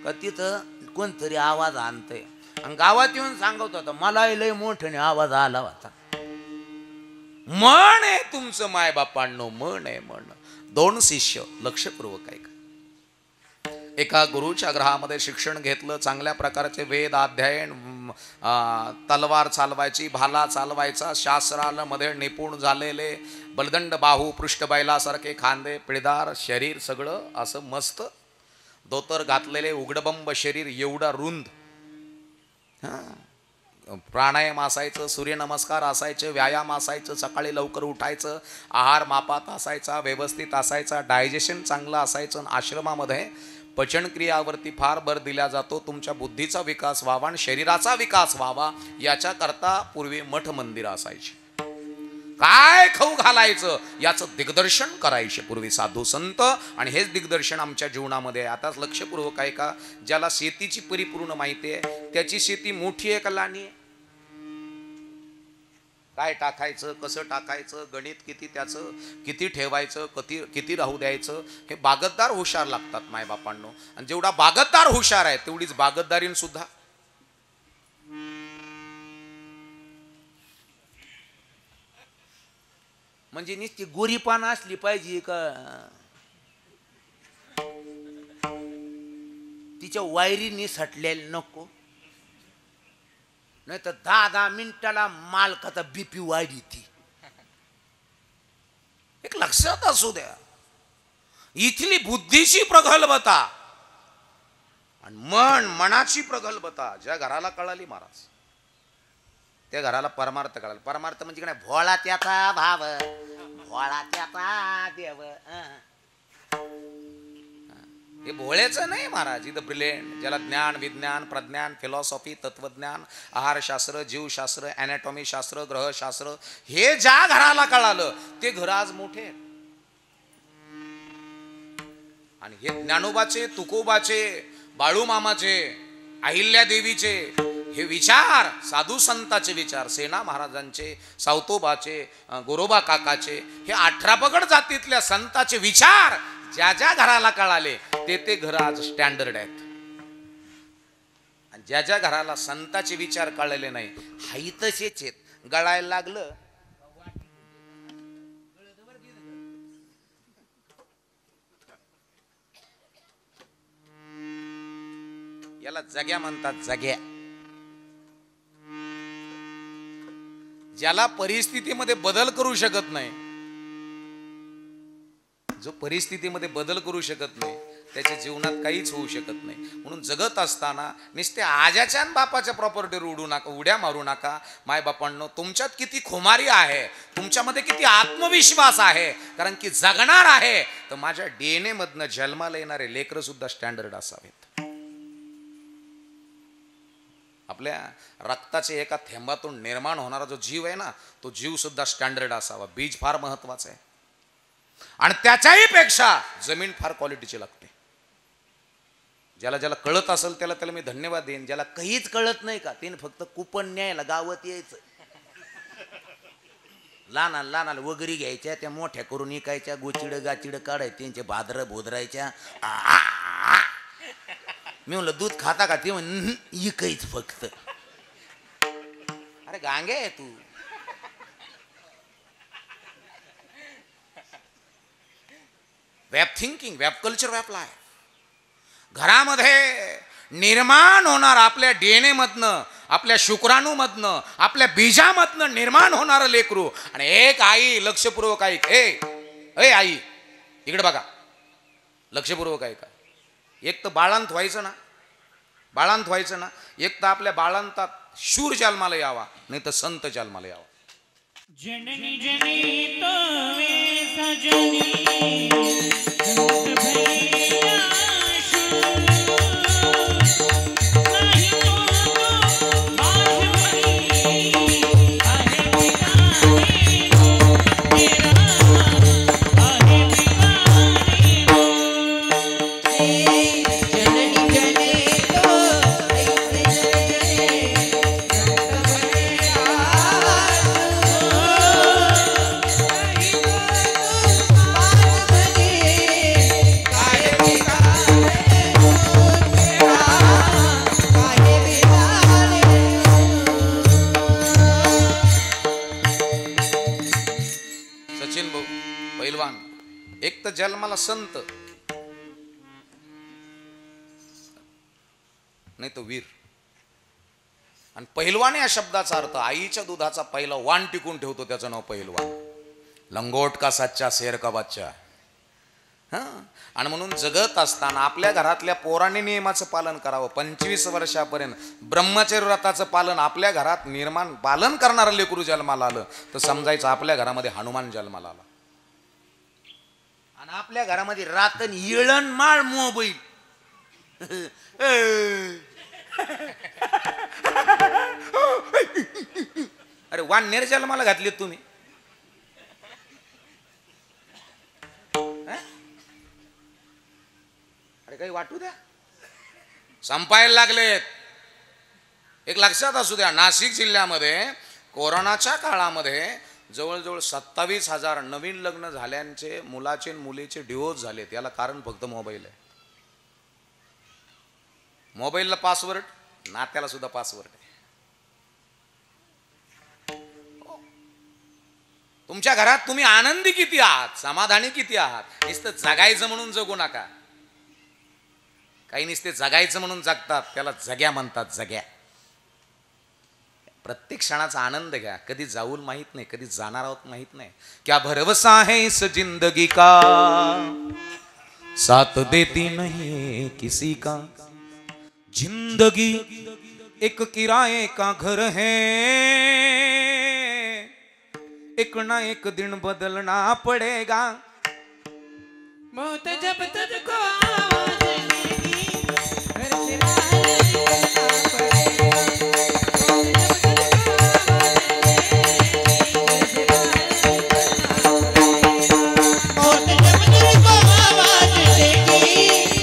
का तिथं कोणतरी आवाज आणतंय. आणि गावात येऊन सांगत होता मला लय मोठ्याने आवाज आला होता. मन आहे तुमचं मायबापांनो, मन आहे मन. 2 शिष्य लक्षपूर्वक ऐका. एका गुरुच्या ग्रहामध्ये शिक्षण घेतलं, चांगल्या प्रकारचे वेद अध्ययन, तलवार चालवायची, भाला चालवायचा, शास्त्रामध्ये निपुण झालेले, बलदंड बाहू, पृष्ठबैलासारखे खांदे, पिळदार शरीर, सगळं असं मस्त धोतर घातलेले, उघडबंब शरीर, एवढा रुंद. प्राणायाम असायचं, सूर्यनमस्कार असायचे, व्यायाम असायचं, सकाळी लवकर उठायचं, आहार मापात असायचा, व्यवस्थित असायचा, डायजेशन चांगलं असायचं. आश्रमामध्ये पचनक्रियावरती फार भर दिला जातो. तुमच्या बुद्धीचा विकास व्हावा आणि शरीराचा विकास व्हावा याच्याकरता पूर्वी मठ मंदिर असायची. काय खाऊ घालायचं याचं दिग्दर्शन करायचे पूर्वी साधू संत, आणि हेच दिग्दर्शन आमच्या जीवनामध्ये आहे. आताच लक्षपूर्वक आहे का, ज्याला शेतीची परिपूर्ण माहिती आहे त्याची शेती मोठी आहे का लहानी आहे, काय टाकायचं, कसं टाकायचं, गणित किती, त्याचं किती ठेवायचं, किती राहू द्यायचं, हे बागतदार हुशार लागतात मायबापांनो. आणि जेवढा बागतदार हुशार आहे तेवढीच बागतदारीन सुद्धा. म्हणजे नुसती गोरी पानं असली पाहिजे का, तिच्या वायरी निसटलेल्या नको, नाही तर 10-10 मिनिटाला मालकाचा बीपी वाढी. ती एक लक्षात असू द्या. इथली बुद्धीची प्रगल्भता आणि मनाची प्रगल्भता ज्या घराला कळाली महाराज, त्या घराला परमार्थ कळाला. परमार्थ म्हणजे काय, भोळा त्याचा भाव, भोळा त्याचा देव. हे भोळ्याचं नाही महाराज, इथं ब्रिलियंट, ज्याला ज्ञान, विज्ञान, प्रज्ञान, फिलॉसॉफी, तत्वज्ञान, आहारशास्त्र, जीवशास्त्र, ॲनॅटॉमी शास्त्र, ग्रहशास्त्र, हे ज्या घराला कळालं ते घर आज मोठे आहेत. आणि हे ज्ञानोबाचे, तुकोबाचे, बाळूमामाचे, अहिल्यादेवीचे हे विचार, साधू संतांचे विचार, सेना महाराजांचे, सावतोबाचे, गोरोबा काकाचे, हे 18 पगड जातीतल्या संतांचे विचार ज्या ज्या घराला कळाले ते घर आज स्टँडर्ड आहेत. आणि ज्या ज्या घराला संतांचे विचार कळलेले नाही हाही तसेच आहेत. गळायला लागलं याला जग्या म्हणतात, जग्या. ज्याला परिस्थितीमध्ये बदल करू शकत नाही, जो परिस्थितीमध्ये बदल करू शकत नाही, त्याच्या जीवनात काहीच होऊ शकत नाही. म्हणून जगत असताना नुसते आजाच्या आणि बापाच्या प्रॉपर्टीवर उडू नका, उड्या मारू नका. मायबापांनो, तुमच्यात किती खुमारी आहे, तुमच्यामध्ये किती आत्मविश्वास आहे. कारण की जगणार आहे तर माझ्या DNA मधनं जन्माला येणारे लेकरं सुद्धा स्टँडर्ड असावेत. आपल्या रक्ताच्या एका थेंबातून निर्माण होणारा जो जीव आहे ना, तो जीव सुद्धा स्टँडर्ड असावा. बीज फार महत्वाचं आहे आणि त्याच्याही पेक्षा जमीन फार क्वालिटीची लागते. ज्याला ज्याला कळत असेल त्याला मी धन्यवाद देईन. ज्याला काहीच कळत नाही का, त्याने फक्त कुपन न्यायला गावात यायचं. लहान लहान वगैरे घ्यायच्या, त्या मोठ्या करून इकायच्या, गोचिड गाचिड काढायचे, त्यांचे भाद्र भोदरायच्या. मी म्हणलं दूध खाता का, ते म्हण इकायच फक्त. अरे गांगे आहे तू. Web thinking, web culture, web life. घरामध्ये निर्माण होणार आपल्या DNA मधनं, आपल्या शुक्राणूमधनं, आपल्या बीजामधनं निर्माण होणारं लेकरू. आणि एक आई लक्षपूर्वक ऐक. ए आई इकडे बघा, लक्षपूर्वक ऐका. एक तर बाळांत व्हायचं ना, एक तर आपल्या बाळांतात शूर जन्माला यावा, नाही तर संत जन्माला यावा. जननी जनी तोवे सजनी संत भैया शूर नाही तो बाजवणी आहे ठिकाणी तेरा आहे ठिकाणी. जननी जनी तोवे सचिन भाऊ पैलवान, एक तर जन्माला संत, नाही तो वीर. आणि पैलवान या शब्दाचा अर्थ आईच्या दुधाचा पहिला वाण टिकून ठेवतो, त्याचं नाव पैलवान. लंगोट का सच्चा, शेर का बच्चा. आणि म्हणून जगत असताना आपल्या घरातल्या पोरांनी नियमाचं पालन करावं. 25 वर्षापर्यंत ब्रह्मचर्य व्रताचं पालन आपल्या घरात पालन करणारं लेकरू जन्माला आलं तर समजायचं आपल्या घरामध्ये हनुमान जन्माला आला. आणि आपल्या घरामध्ये रातन येळणमाळ मोबाईल. अरे वाननेर जन्माला घातले तुम्ही. अरे काही वाटू द्या, संपायला लागलेत. एक लक्षात असू द्या, नाशिक जिल्ह्यामध्ये कोरोनाच्या काळामध्ये जवळजवळ 27,000 नवीन लग्न झाल्यांचे मुलाचे मुलीचे डिवोर्स झालेत. याला कारण फक्त मोबाईल आहे. मोबाईलला पासवर्ड, नात्याला सुद्धा पासवर्ड आहे. तुमच्या घरात तुम्ही आनंदी किती आहात, समाधानी किती आहात. नुसतं जगायचं म्हणून जगू नका. काही नुसते जगायचं म्हणून जगतात, त्याला जग्या म्हणतात, जग्या. प्रत्येक क्षणाचा आनंद घ्या. कधी जाऊल माहित नाही, कधी जाणार आहोत माहित नाही. क्या भरवसा है इस जिंदगी का, साथ देती नहीं किसी का. जिंदगी एक किराए का घर है, एक ना एक दिन बदलना पड़ेगा. मौत जब तुझको आवाज देगी, घर से बाहर निकलना पड़ेगा. मौत जब तुझको आवाज देगी,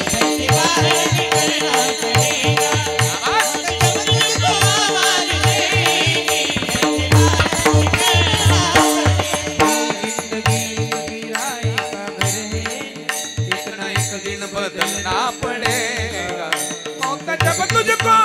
घर से बाहर निकलना पड़ेगा. मौत जब तुझको आवाज देगी, घर से बाहर निकलना दिन बदलना पड़ेगा. मौत जब तुझको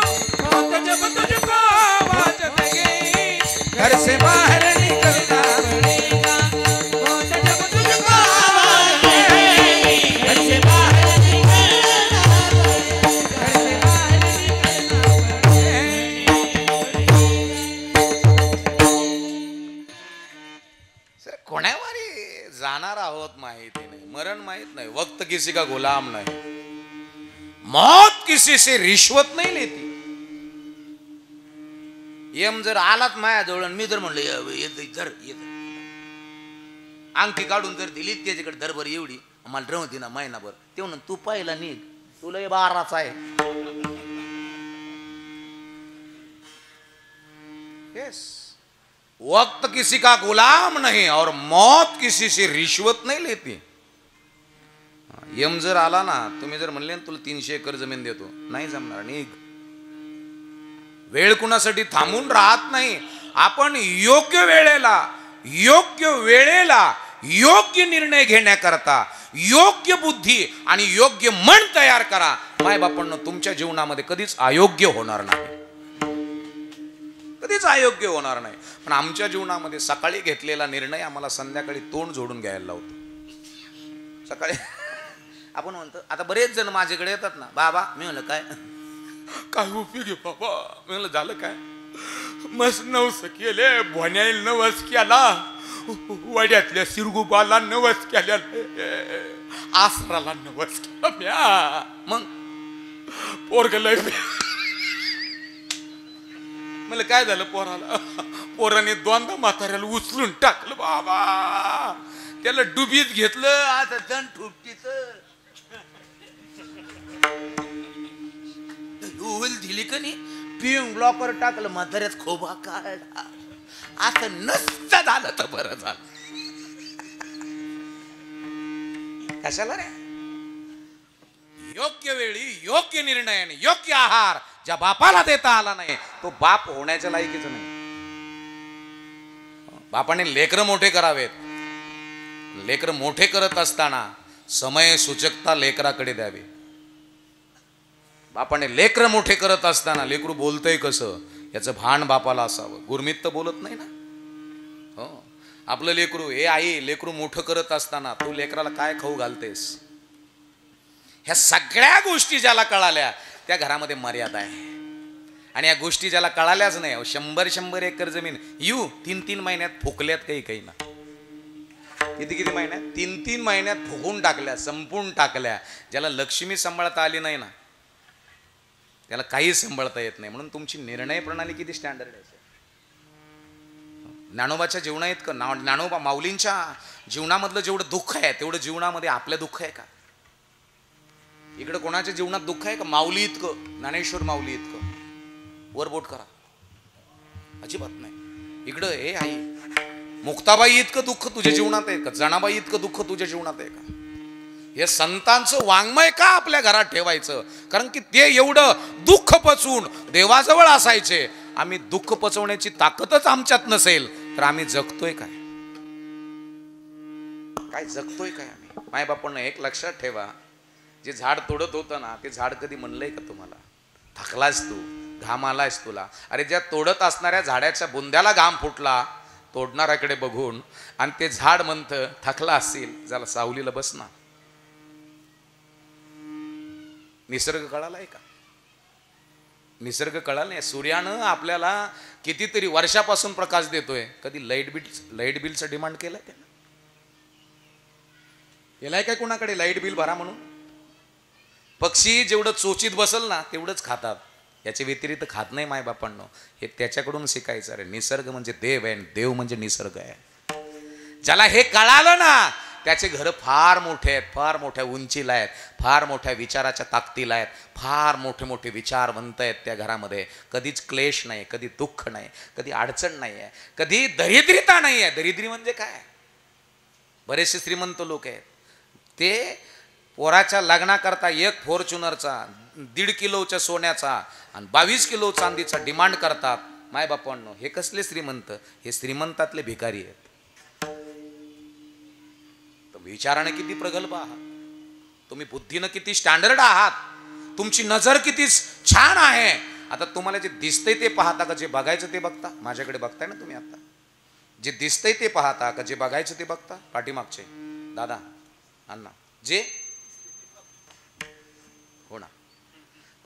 कोण्यावारी जाणार आहोत माहिती नाही, मरण माहित नाही, वक्त किसी का गुलाम नाही, मौत किसी से रिश्वत नाही लेती. यम जर आलात माझ्याजवळ मी जर म्हणलं येत अंगठी काढून जर दिली त्याच्याकडे दरभर एवढी मला रमती ना महिनाभर, ते म्हणून तू पाहिला निघ, तुला 12चा आहे. यस, वक्त किसी का गुलाम नहीं और मौत किसी से रिश्वत नहीं लेती. यम जर आला ना, तुम्ही जर म्हणले तुला 300 एकर जमीन देतो, नाही जमणार, निघ. वेळ कुणासाठी थांबून राहत नाही. आपण योग्य वेळेला योग्य निर्णय घेण्याकरता योग्य बुद्धी आणि योग्य मन तयार करा. माय बापांनो, तुमच्या जीवनामध्ये कधीच अयोग्य होणार नाही, कधीच अयोग्य होणार नाही. पण आमच्या जीवनामध्ये सकाळी घेतलेला निर्णय आम्हाला संध्याकाळी तोंड जोडून घ्यायला लावतो. सकाळी आपण म्हणतो, आता बरेच जण माझ्याकडे येतात ना, बाबा मी म्हणलं काय उपयोग आहे बाबा, मी म्हणलं झालं काय, मस्त नवस केले, भण्याईल नवस केला, वड्यातल्या सिरगुबाला नवस केल्या, आसराला नवस केला म्या, मग पोरगलय. मला काय झालं, पोराने दोनदा म्हाताऱ्याला उचलून टाकलं बाबा, त्याला डुबीत घेतलं, आता जण ठुपटीच दिली का नाही, पिऊन ब्लॉकर टाकलं, म्हाताऱ्यात खोबा काढला. असं नसतं झालं तर बरं झालं. कशाला रे, योग्य वेळी योग्य निर्णय आणि योग्य आहार ज्या बापाला देता आला नाही, तो बाप होण्याच्या लायकीचं नाही. बापाने लेकरं मोठे करावेत. लेकरं मोठे करत असताना समय सूचकता लेकराकडे द्यावी. बापाने लेकरं मोठे करत असताना लेकरू बोलतंय कसं याचं भान बापाला असावं. गुरमीत तर बोलत नाही ना. हो, आपलं लेकरू, हे आई, लेकरू मोठं करत असताना तू लेकराला काय खाऊ घालतेस, ह्या सगळ्या गोष्टी ज्याला कळाल्या त्या घरामध्ये मर्यादा आहे. आणि या गोष्टी ज्याला कळाल्याच नाही, 100 एकर जमीन 3 महिन्यात फुकल्यात, काही ना, किती महिन्यात, 3 महिन्यात फुकून टाकल्या, संपून टाकल्या. ज्याला लक्ष्मी सांभाळता आली नाही ना, त्याला काही सांभाळता येत नाही. म्हणून तुमची निर्णय प्रणाली किती स्टँडर्ड आहे. ज्ञानोबाच्या जीवना इतकं, ज्ञानोबा माऊलींच्या जीवनामधलं जेवढं दुःख आहे तेवढं जीवनामध्ये आपलं दुःख आहे का? इकडे कोणाच्या जीवनात दुःख आहे का माऊली इतकं, ज्ञानेश्वर माऊली इतकं? वरबोट करा, अजिबात नाही. इकडं हे आई मुक्ताबाई इतकं दुःख तुझ्या जीवनात आहे का? जनाबाई इतकं दुःख तुझ्या जीवनात आहे का? हे संतांचं वाङ्मय का आपल्या घरात ठेवायचं? कारण की ते एवढं दुःख पचवून देवाजवळ असायचे. आम्ही दुःख पचवण्याची ताकदच आमच्यात नसेल तर आम्ही जगतोय काय? काय जगतोय काय आम्ही? मायबापांना एक लक्षात ठेवा, जे झाड तोडत होतं ना, ते झाड कधी म्हणलंय का तुम्हाला थकलास तू, घाम आलायस तुला? अरे, ज्या तोडत असणाऱ्या झाडाच्या बुंद्याला घाम फुटला तोडणाऱ्याकडे बघून, आणि ते झाड म्हणतं थकला असेल, ज्याला सावलीला बस ना. निसर्ग कळालाय का? निसर्ग कळाला नाही. सूर्यानं आपल्याला कितीतरी वर्षापासून प्रकाश देतोय. कधी लाईट बिलचं डिमांड केलंय त्यानं? केलाय काय कोणाकडे लाईट बिल भरा म्हणून? पक्षी जेवढं चोचीत बसल ना तेवढंच खातात, याच्या व्यतिरिक्त खात नाही. मायबापांनो, हे त्याच्याकडून शिकायचं. अरे, निसर्ग म्हणजे देव आहे, देव म्हणजे निसर्ग आहे. ज्याला हे कळालं ना त्याचे घर फार मोठे आहेत, फार मोठ्या उंचीला आहेत, फार मोठ्या विचाराच्या ताकदीला आहेत, फार मोठे मोठे विचारवंत आहेत त्या घरामध्ये. कधीच क्लेश नाही, कधी दुःख नाही, कधी अडचण नाही आहे, कधी दरिद्रता नाही आहे. दरिद्री म्हणजे काय? बरेचसे श्रीमंत लोक आहेत, ते पोराच्या लग्नाकरता 1 फॉर्च्युनरचा, 1.5 किलोच्या सोन्याचा आणि 22 किलो चांदीचा डिमांड करतात. मायबापांनो, हे कसले श्रीमंत? हे श्रीमंतातले भिकारी आहेत. विचाराने किती प्रगल्भ आहात तुम्ही, बुद्धीनं किती स्टँडर्ड आहात, तुमची नजर किती छान आहे. आता तुम्हाला जे दिसतंय ते पाहता का जे बघायचं ते बघता? माझ्याकडे बघताय ना तुम्ही. आता जे दिसतंय ते पाहता का जे बघायचं ते बघता? पाठीमागचे दादा अण्णा जे हो ना.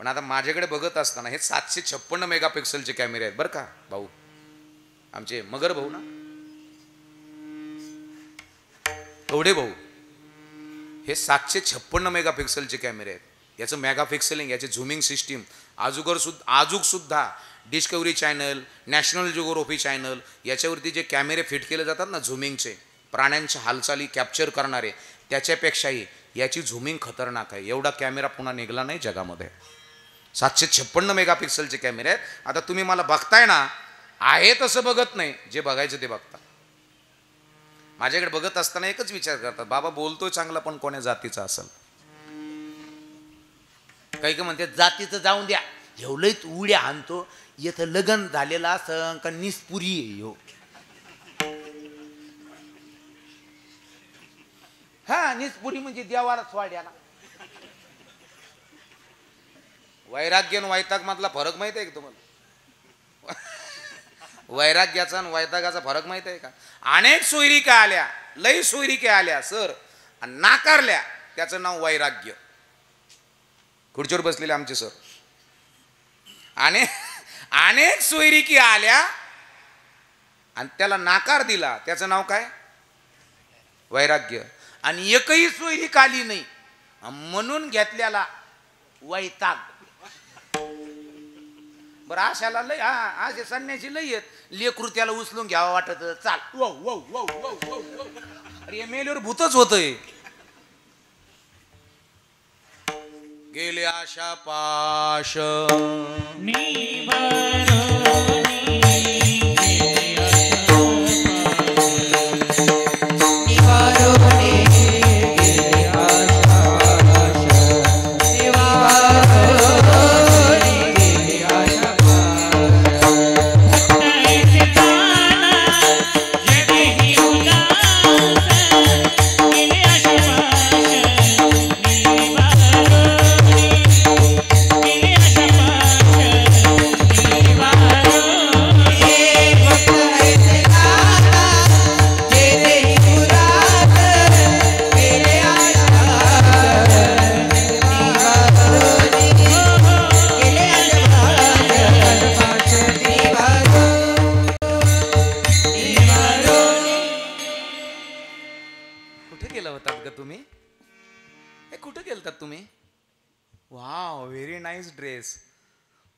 पण आता माझ्याकडे बघत असताना हे 756 मेगापिक्सलचे कॅमेरे आहेत बरं का भाऊ, आमचे मगर भाऊ ना. कवडे भाऊ, हे 756 मेगापिक्सलचे कॅमेरे आहेत. याचं मेगापिक्सलिंग, याचे झुमिंग सिस्टीम आजूक सुद्धा discovery channel, national geography channel याच्यावरती जे कॅमेरे फिट केले जातात ना झुमिंगचे, प्राण्यांच्या हालचाली कॅप्चर करणारे, त्याच्यापेक्षाही याची झुमिंग खतरनाक आहे. एवढा कॅमेरा पुन्हा निघाला नाही जगामध्ये. 756 मेगापिक्सलचे कॅमेरे आहेत. आता तुम्ही मला बघताय ना, आहे तसं बघत नाही, जे बघायचं ते बघता. माझ्याकडे बघत असताना एकच विचार करतात, बाबा बोलतोय चांगला पण कोण्या जातीचा असेल. काही काही म्हणते जातीचं जाऊन द्या, एवढंच उड्या आणतो, इथं लग्न झालेलं असं का निस्पुरी हो. हा निस्पुरी म्हणजे देवाला स्वाड्याला. वैराग्य आणि वैताग मधला फरक माहित आहे का तुम्हाला? वैराग्याचा आणि वैतागाचा फरक माहित आहे का? अनेक सोयरिका आल्या, लई सोयरिका आल्या सर, आणि नाकारल्या, त्याचं नाव वैराग्य. खुर्चीवर बसलेले आमचे सर. अनेक सोयरिकी आल्या आणि त्याला नाकार दिला, त्याचं नाव काय? वैराग्य. आणि एकही सोयरीक आली नाही म्हणून घेतल्याला वैताग. बरं अशाला लय, हा असे संन्यासी लय आहेत, लेकरू त्याला उचलून घ्यावं वाटत, चाल वौ वौ वौ वौ वौ वौ. अरे मेल्यावर भूतच होतंय. गेले आशा पाश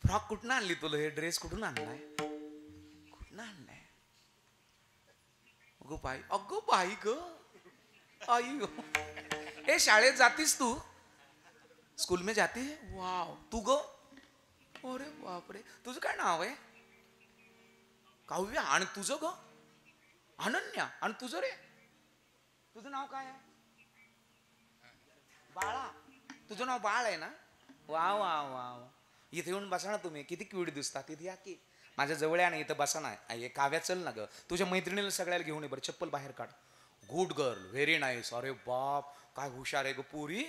फ्रॉक कुठून आणली तुला? हे ड्रेस कुठून आणलाय? कुठून आणलाय? अगो बाई ग, आई ग. हे शाळेत जातीस तू? स्कूल में जाती है? वाव. तू ग? अरे बापरे. तुझं काय नाव आहे? काव्या. आणि तुझं ग? अनन्या. आणि तुझं रे? तुझं नाव काय आहे? बाळा. तुझं नाव बाळ आहे ना? वा वा वा वा. इथे येऊन बसा ना तुम्ही, किती क्यूट दिसतात. इथे या की माझ्या जवळ आहे ना, इथं बसा ना. काव्या चल ना ग, तुझ्या मैत्रिणीला सगळ्याला घेऊन ये बरं. चप्पल बाहेर काढ. Good girl, very nice. अरे बाप काय हुशार आहे ग पुरी.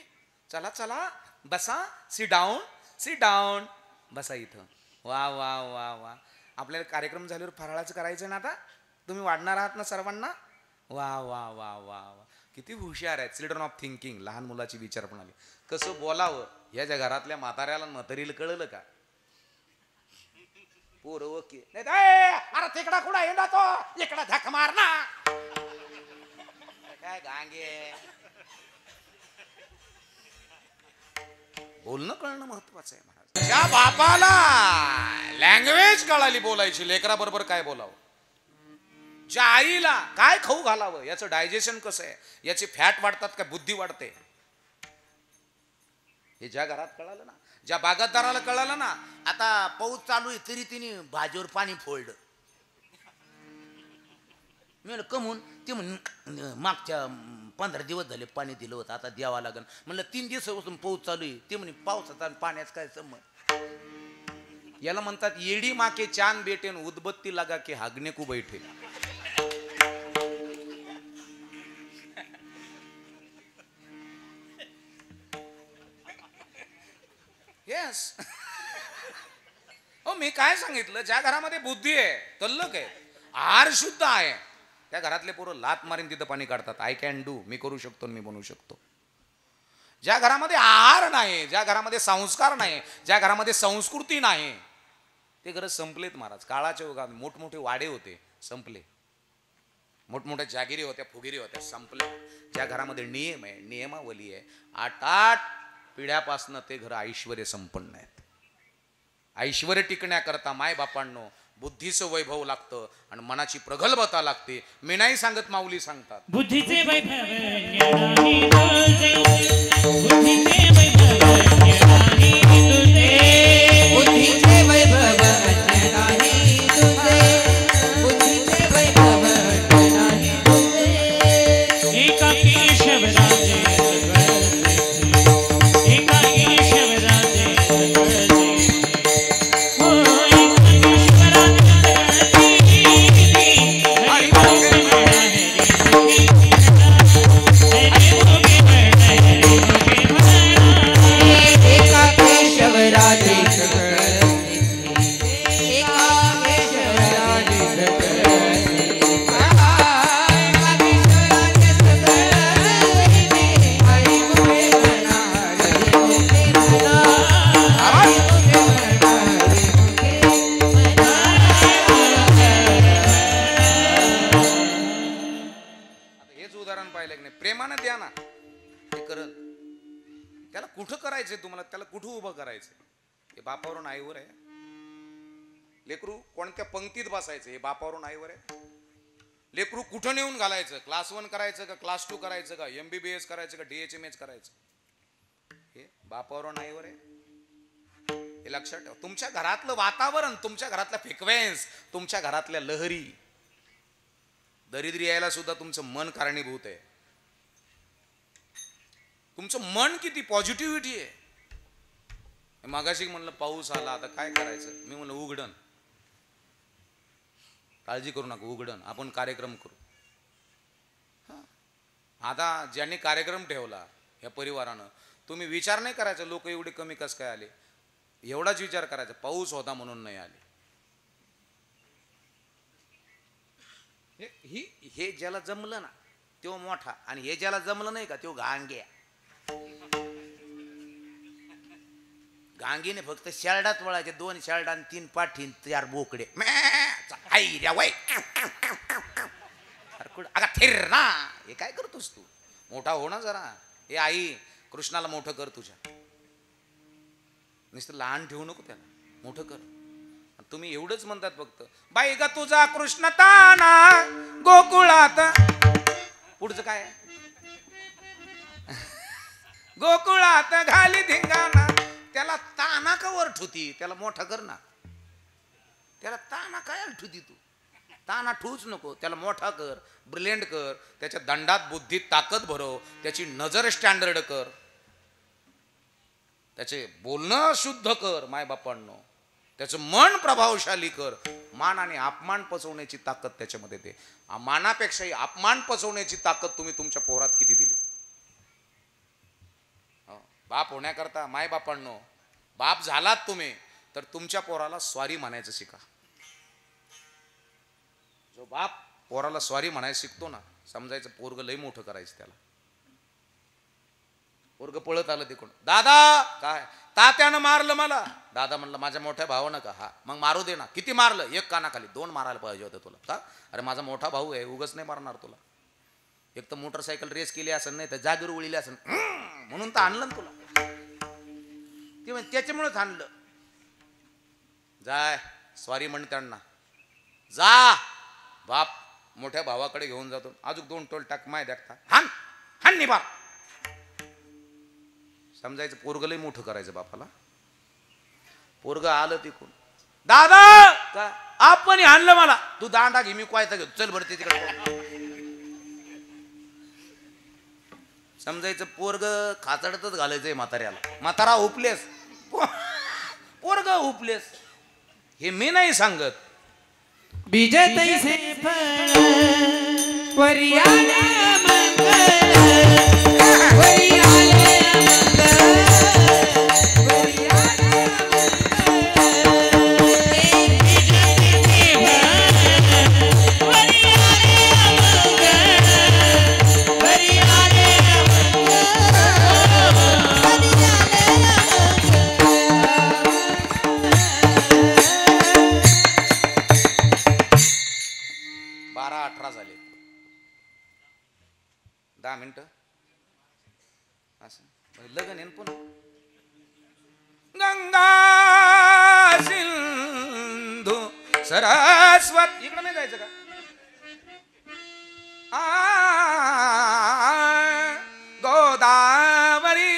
चला चला बसा. Sit down, sit down. बसा इथं. वा वा वा वा. आपल्याला कार्यक्रम झाल्यावर फराळाचं करायचं ना आता. तुम्ही वाढणार आहात ना सर्वांना. वा वा वा वा वा. किती हुशार आहेत. Children of thinking. लहान मुलाची विचार प्रणाली. कसं बोलावं याच्या घरातल्या म्हाताऱ्याला म्हातारीला कळलं का? पोरं ओके नाही. अरे तिकडा कुठं येणार तो, इकडा धक मार ना. काय गांगे. बोलणं कळणं महत्वाचं आहे महाराज. त्या बापाला लँग्वेज कळाली बोलायची, लेकरा बरोबर काय बोलावं. ज्या आईला काय खाऊ घालावं, याचं डायजेशन कसं आहे, याचे फॅट वाढतात का बुद्धी वाढते, हे ज्या घरात कळालं ना, ज्या बागायतदाराला कळालं ना. आता पाऊस चालू आहे तरी तिने भाजीवर पाणी फोडलं. मी म्हणलं कमून? ते म्हण मागच्या 15 दिवस झाले पाणी दिलं होतं, आता द्यावं लागेल. म्हणलं 3 दिवसापासून पाऊस चालू आहे. ते म्हणे पावसाचा आणि पाण्याचा काय संबंध? याला म्हणतात येडी माके चांद बेटे उदबत्ती लगा के हागणे को बैठे. येस. हो मी काय सांगितलं, ज्या घरामध्ये बुद्धी आहे, तल्लक आहे, आहार शुद्ध आहे, त्या घरातले पोरं लात मारीन तिथं पाणी काढतात. I can do. मी करू शकतो, मी बनवू शकतो. ज्या घरामध्ये आहार नाही, ज्या घरामध्ये संस्कार नाही, ज्या घरामध्ये संस्कृती नाही, ते घर संपलेत महाराज. काळाच्या युगात मोठमोठे वाडे होते, संपले. मोठमोठ्या जागिरी होत्या, फुगिरी होत्या, संपल्या. ज्या घरामध्ये नियम आहे, नियमावली आहे, 8 पिढ्यापासनं ते घर ऐश्वर्य संपन्न आहेत. ऐश्वर्य टिकण्याकरता मायबापांनो बुद्धीचं वैभव लागतं आणि मनाची प्रगल्भता लागते. मी नाही सांगत, माऊली सांगतात. बुद्धीचे वैभव ज्ञानी तुझे, बुद्धीचे वैभव ज्ञानी तुझे, बुद्धीचे वैभव ज्ञानी तुझे, बुद्धीचे वैभव ज्ञानी तुझे. एका केशवराजे एका केशवराजे हो प्रेमानं द्या ना, ते करत. त्याला कुठं करायचंय तुम्हाला, त्याला कुठं उभं करायचंय? हे बापावरून आईवर आहे. लेकरू कोणत्या पंक्तीत बसायचं हे बापावरून आईवर आहे. लेकरू कुठं नेऊन घालायचं, क्लास 1 करायचं का क्लास 2 करायचं का MBBS करायचं का DHMH करायचं, हे बापावरून आईवर आहे. हे लक्षात ठेवा. तुमच्या घरातलं वातावरण, तुमच्या घरातला फ्रिक्वेन्स, तुमच्या घरातल्या लहरी, दरिद्री यायला सुद्धा तुमचं मन कारणीभूत आहे. तुमचं मन किती पॉझिटिव्हिटी आहे. मागाशी म्हणलं पाऊस आला, आता काय करायचं, मी म्हणलं उघडण, काळजी करू नका, उघडण आपण कार्यक्रम करू. आता ज्यांनी कार्यक्रम ठेवला या परिवारानं, तुम्ही विचार नाही करायचा लोक एवढे कमी कस काय आले, एवढाच विचार करायचा पाऊस होता म्हणून नाही आले. हे ज्याला जमलं ना तो मोठा, आणि हे ज्याला जमलं नाही का तो गांग्या. गांगीने फक्त शेरडात वळायचे, 2 शेरडा आणि 3 पाठीन 4 बोकडे. अगं थिर ना, हे काय करतोस तू, मोठा हो ना जरा. हे आई कृष्णाला मोठं कर, तुझ्या नुसतं लहान ठेवू नको, त्याला मोठं कर. तुम्ही एवढंच म्हणतात फक्त, बाई ग तुझा कृष्ण ताना गोकुळात. पुढचं काय, गोकुळात घाली धिंगाणा. त्याला ताना का वर ठुती, त्याला मोठा कर ना. त्याला ताना काय ठुती तू, ताना ठूच नको, त्याला मोठा कर, ब्रिलियंट कर. त्याच्या दंडात बुद्धीत ताकद भरव, त्याची नजर स्टँडर्ड कर, त्याचे बोलणं शुद्ध कर मायबापांनो, त्याचं मन प्रभावशाली कर. मान आणि अपमान पचवण्याची ताकद त्याच्यामध्ये दे. मानापेक्षाही अपमान पचवण्याची ताकद तुम्ही तुमच्या पोरात किती दिली. बाप होण्याकरता मायबापांनो, बाप झालात तुम्ही तर तुमच्या पोराला स्वारी म्हणायचं शिका. जो बाप पोराला स्वारी म्हणायचं शिकतो ना, समजायचं पोरग लय मोठं करायचं. त्याला पोरग पळत आलं तिकडून, दादा काय तात्यानं मारलं मला. दादा म्हणलं माझ्या मोठ्या भावानं का, हा मग मारू दे ना. किती मारलं, 1 कानाखाली, 2 मारायला पाहिजे होतं तुला का. अरे माझा मोठा भाऊ आहे, उगच नाही मारणार तुला. एक तर मोटरसायकल रेस केली असेल, नाही तर जागीर उळीली असेल, म्हणून तर आणलं ना तुला. ते म्हणजे त्याच्यामुळेच आणलं. जाय स्वारी म्हण त्यांना, जा. बाप मोठ्या भावाकडे घेऊन जातो, अजून 2 टोल टाक माय देखता, हान हान निभा. समजायचं पोरग लय मोठं करायचं बापाला. पोरग आलं तिकून, दादा का आपण आणलं मला, तू दांडा घे, मी कोयता घेऊ, चल भरते तिकडे. समजायचं पोरग खाचडतच घालायचंय म्हाताऱ्याला. म्हातारा हुपलेस, पोरग हुपलेस. हे मी नाही सांगत. बीज तैसे फळ वरियाले मंगल, वरियाले मंगल, वरियाले बारा 18 झाले. 10 मिनिटं असं लगन येईन पुन्हा. गंगा सिंधू सरस्वती इकडं नाही जायचं का? गोदावरी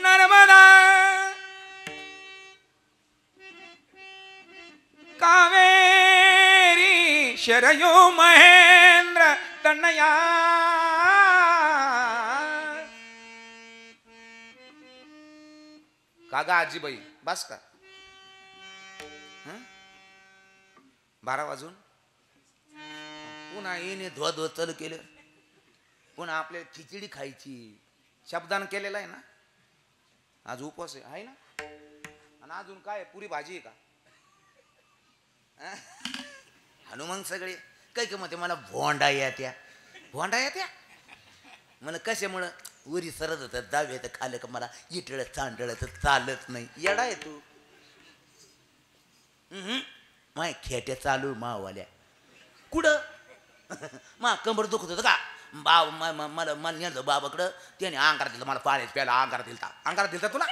नर्मदा कावेरी शरयू महेंद्र तनया कागा आजीबाई बस का? 12 वाजून पुन्हा येणे धुवा चालू केलं. पुन्हा आपल्याला खिचडी खायची शब्दान केलेला आहे ना. आज उपवास आहे ना. आणि अजून काय पुरी भाजी आहे का? हनुमान सगळे काही का म्हणते मला भोंडा येत्या मला कशामुळं वरी सरत होतं दावे तर खाल्लं का मला इटळ चांडळ तर चालत नाही. येडा आहे तू. माय खेट्या चालू मावाल्या कुठं मा कंबर दुखत होतं का? मला नेलं बाबाकडं त्याने अंगार दिलं मला पाण्याच प्यायला अंगार दिलता तुला.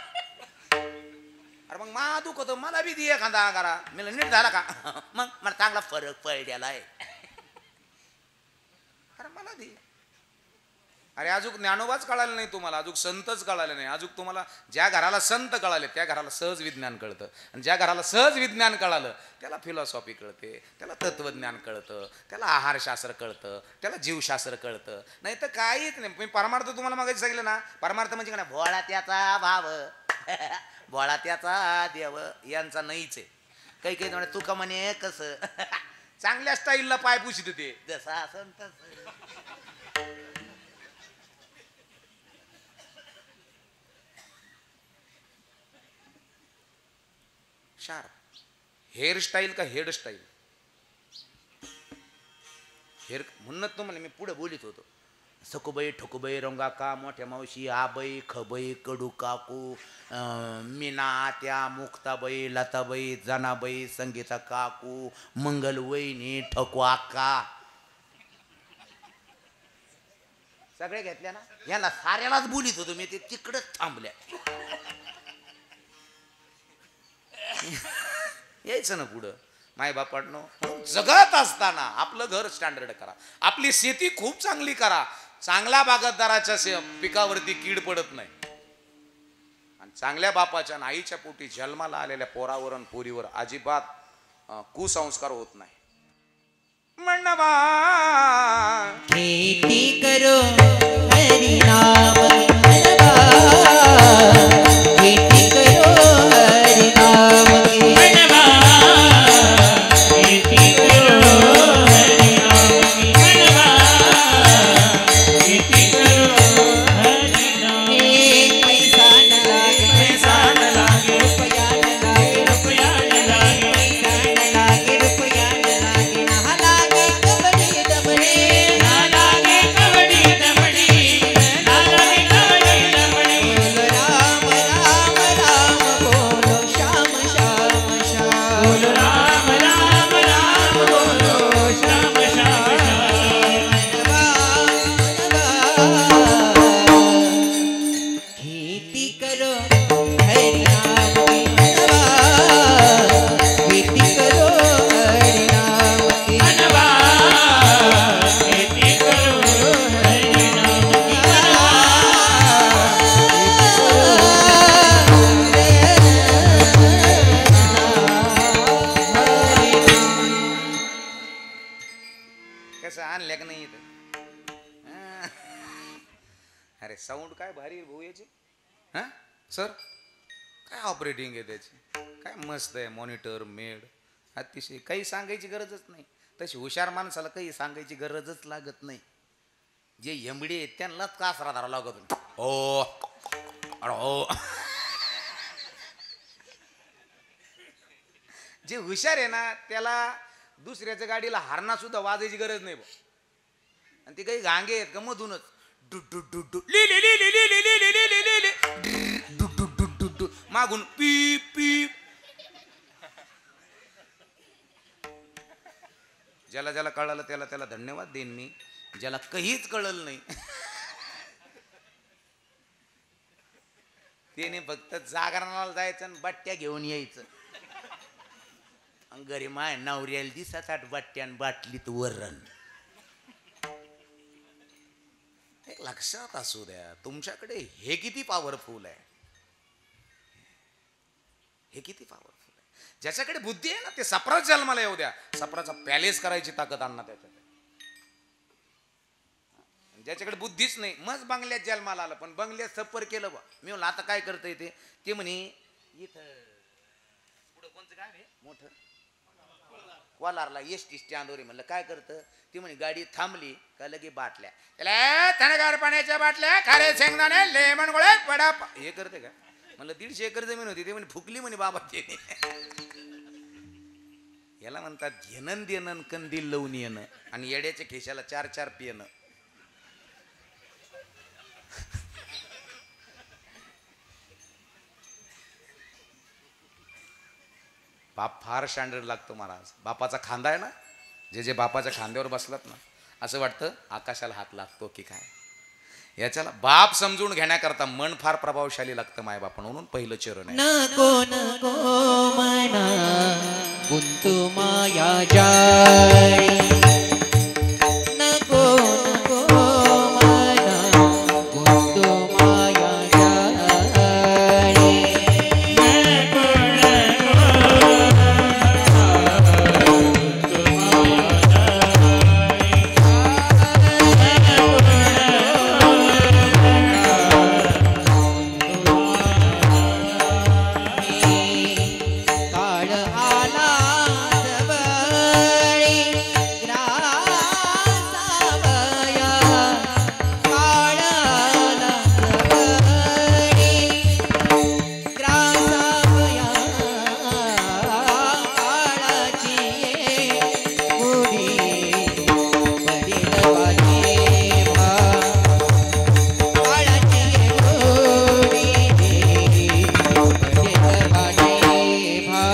अरे मग मा दुखत मला बी दे एखादा अंगारा. मला नीट झाला का? मग मला चांगला फरक पडलेला आहे. अरे मला दे. अरे अजून ज्ञानोबाच कळाले नाही तुम्हाला. अजून संतच कळाले नाही. अजून तुम्हाला ज्या घराला संत कळाले त्या घराला सहज विज्ञान कळतं. आणि ज्या घराला सहज विज्ञान कळालं त्याला फिलॉसॉफी कळते, त्याला तत्वज्ञान कळतं, त्याला आहारशास्त्र कळतं, त्याला जीवशास्त्र कळतं. नाही तर काहीच नाही. मी परमार्थ तुम्हाला मागायचं सांगितलं ना. परमार्थ म्हणजे काय? भोळा त्याचा भाव भोळा त्याचा देव यांचा नाहीच आहे. काही काही म्हणे तुका म्हणे कसं चांगल्या स्टाईलला पाय पुशीत ते जसा असं तसं. शार्प हेअरस्टाईल का हेडस्टाईल? हेअर म्हणूनच तुम्हाला मी पुढे बोलित होतो. सकुबाई ठकुबाई रंगाका मोठ्या मावशी आबाई खबाई कडू काकू मीना त्या मुक्ताबाई लताबाई जनाबाई संगीता काकू मंगल वहिनी ठकू अक्का सगळे घेतल्या ना. याला साऱ्यालाच बोलित होतो मी. ते तिकडच थांबल्या. यायचं ना पुढं. मायबापांनो जगत असताना आपलं घर स्टँडर्ड करा. आपली शेती खूप चांगली करा. चांगल्या बागायतदाराच्या पिकावरती कीड पडत नाही. आणि चांगल्या बापाच्या आणि आईच्या पोटी जन्माला आलेल्या पोरावर आणि पोरीवर अजिबात कुसंस्कार होत नाही. म्हणवा खेती करो हरि नाम मनवा खेती करो हरि नाम मनवा खेती करो हरि नाम मनवा खेती करो हरि नाम. पैसा न लागे रुपया न लागे पैसा न लागे रुपया न लागे ना लागे कबड्डी दबडे ना लागे कबड्डी दबडी ना लागे कबड्डी दबडी. बोलो राम राम राम बोलो श्याम श्याम श्याम बोलो राम राम राम बोलो श्याम श्याम श्याम. खेती करो हरि नाम की मनवा खेती करो हरि नाम की मनवा खेती करो हरि नाम की कसं आणल्या का नाही इथं? अरे साऊंड काय भारी भाऊ याची. हा सर काय ऑपरेटिंग आहे त्याची. काय मस्त आहे. मॉनिटर मेड अतिशय. काही सांगायची गरजच नाही. तशी हुशार माणसाला काही सांगायची गरजच लागत नाही. जे एमडी आहेत त्यांनाच कासरा धरावा लागत. हो अरे हो. जे हुशार आहे ना त्याला दुसऱ्याच्या गाडीला हारणा सुद्धा वाजायची गरज नाही. आणि ते काही गांगे आहेत का मधूनच डु डु डु डु ली ली ली ली ली ली ली ली ली ली ली ली डु डु डु डु डु मागून पी पी. ज्याला ज्याला कळलं त्याला त्याला धन्यवाद देईन मी. ज्याला काहीच कळलं नाही त्याने फक्त जागरणाला जायचं आणि बट्ट्या घेऊन यायचं. घरी माय नवऱ्याला दिसत आठ बट्ट्या आणि बाटलीत वरण. एक लक्षात असू द्या, तुमच्याकडे हे किती पॉवरफुल आहे, हे किती पॉवरफुल आहे. ज्याच्याकडे बुद्धी आहे ना ते सप्राच जन्माला येऊ द्या, सप्राचा पॅलेस करायची ताकद आणणार त्याच्याकडे. ज्याच्याकडे बुद्धीच नाही मग बंगल्यात जन्माला आलं, पण बंगल्यात सफर केलं बा. मी म्हणलं आता काय करता येते, ते म्हणे इथं पुढं कोणतं गाव आहे मोठं कोलारला एसटी स्टँडवर. म्हणलं काय करतं, ती म्हणे गाडी थांबली का लगे बाटल्या, त्याला थंडगार पाण्याच्या बाटल्या, खारे शेंगदाणे, लेमन गोळे, वडा. हे करते का. म्हणलं 150 एकर जमीन होती, ते म्हणे फुकली म्हणे बाबा. ते याला म्हणतात घेणं देणं कंदील लावून येणं आणि येड्याच्या खिशाला 4-4 पिणं. बाप फार स्टँडर्ड लागतो महाराज. बापाचा खांदा आहे ना, जे बापाच्या खांद्यावर बसलात ना, असं वाटतं आकाशाला हात लागतो की काय. याच्याला बाप समजून घेण्याकरता मन फार प्रभावशाली लागतं मायबापा. म्हणून पहिलं चरण आहे नको नको मना गुंतू माया जाळी. नको नको मना गुंतू माया जाळी. काळ आला जवळी ग्रासावया. काळ आला जवळी ग्रासावया. काळाची उडी पडील बाजी भा. काळाची उडी पडील बाजी भा.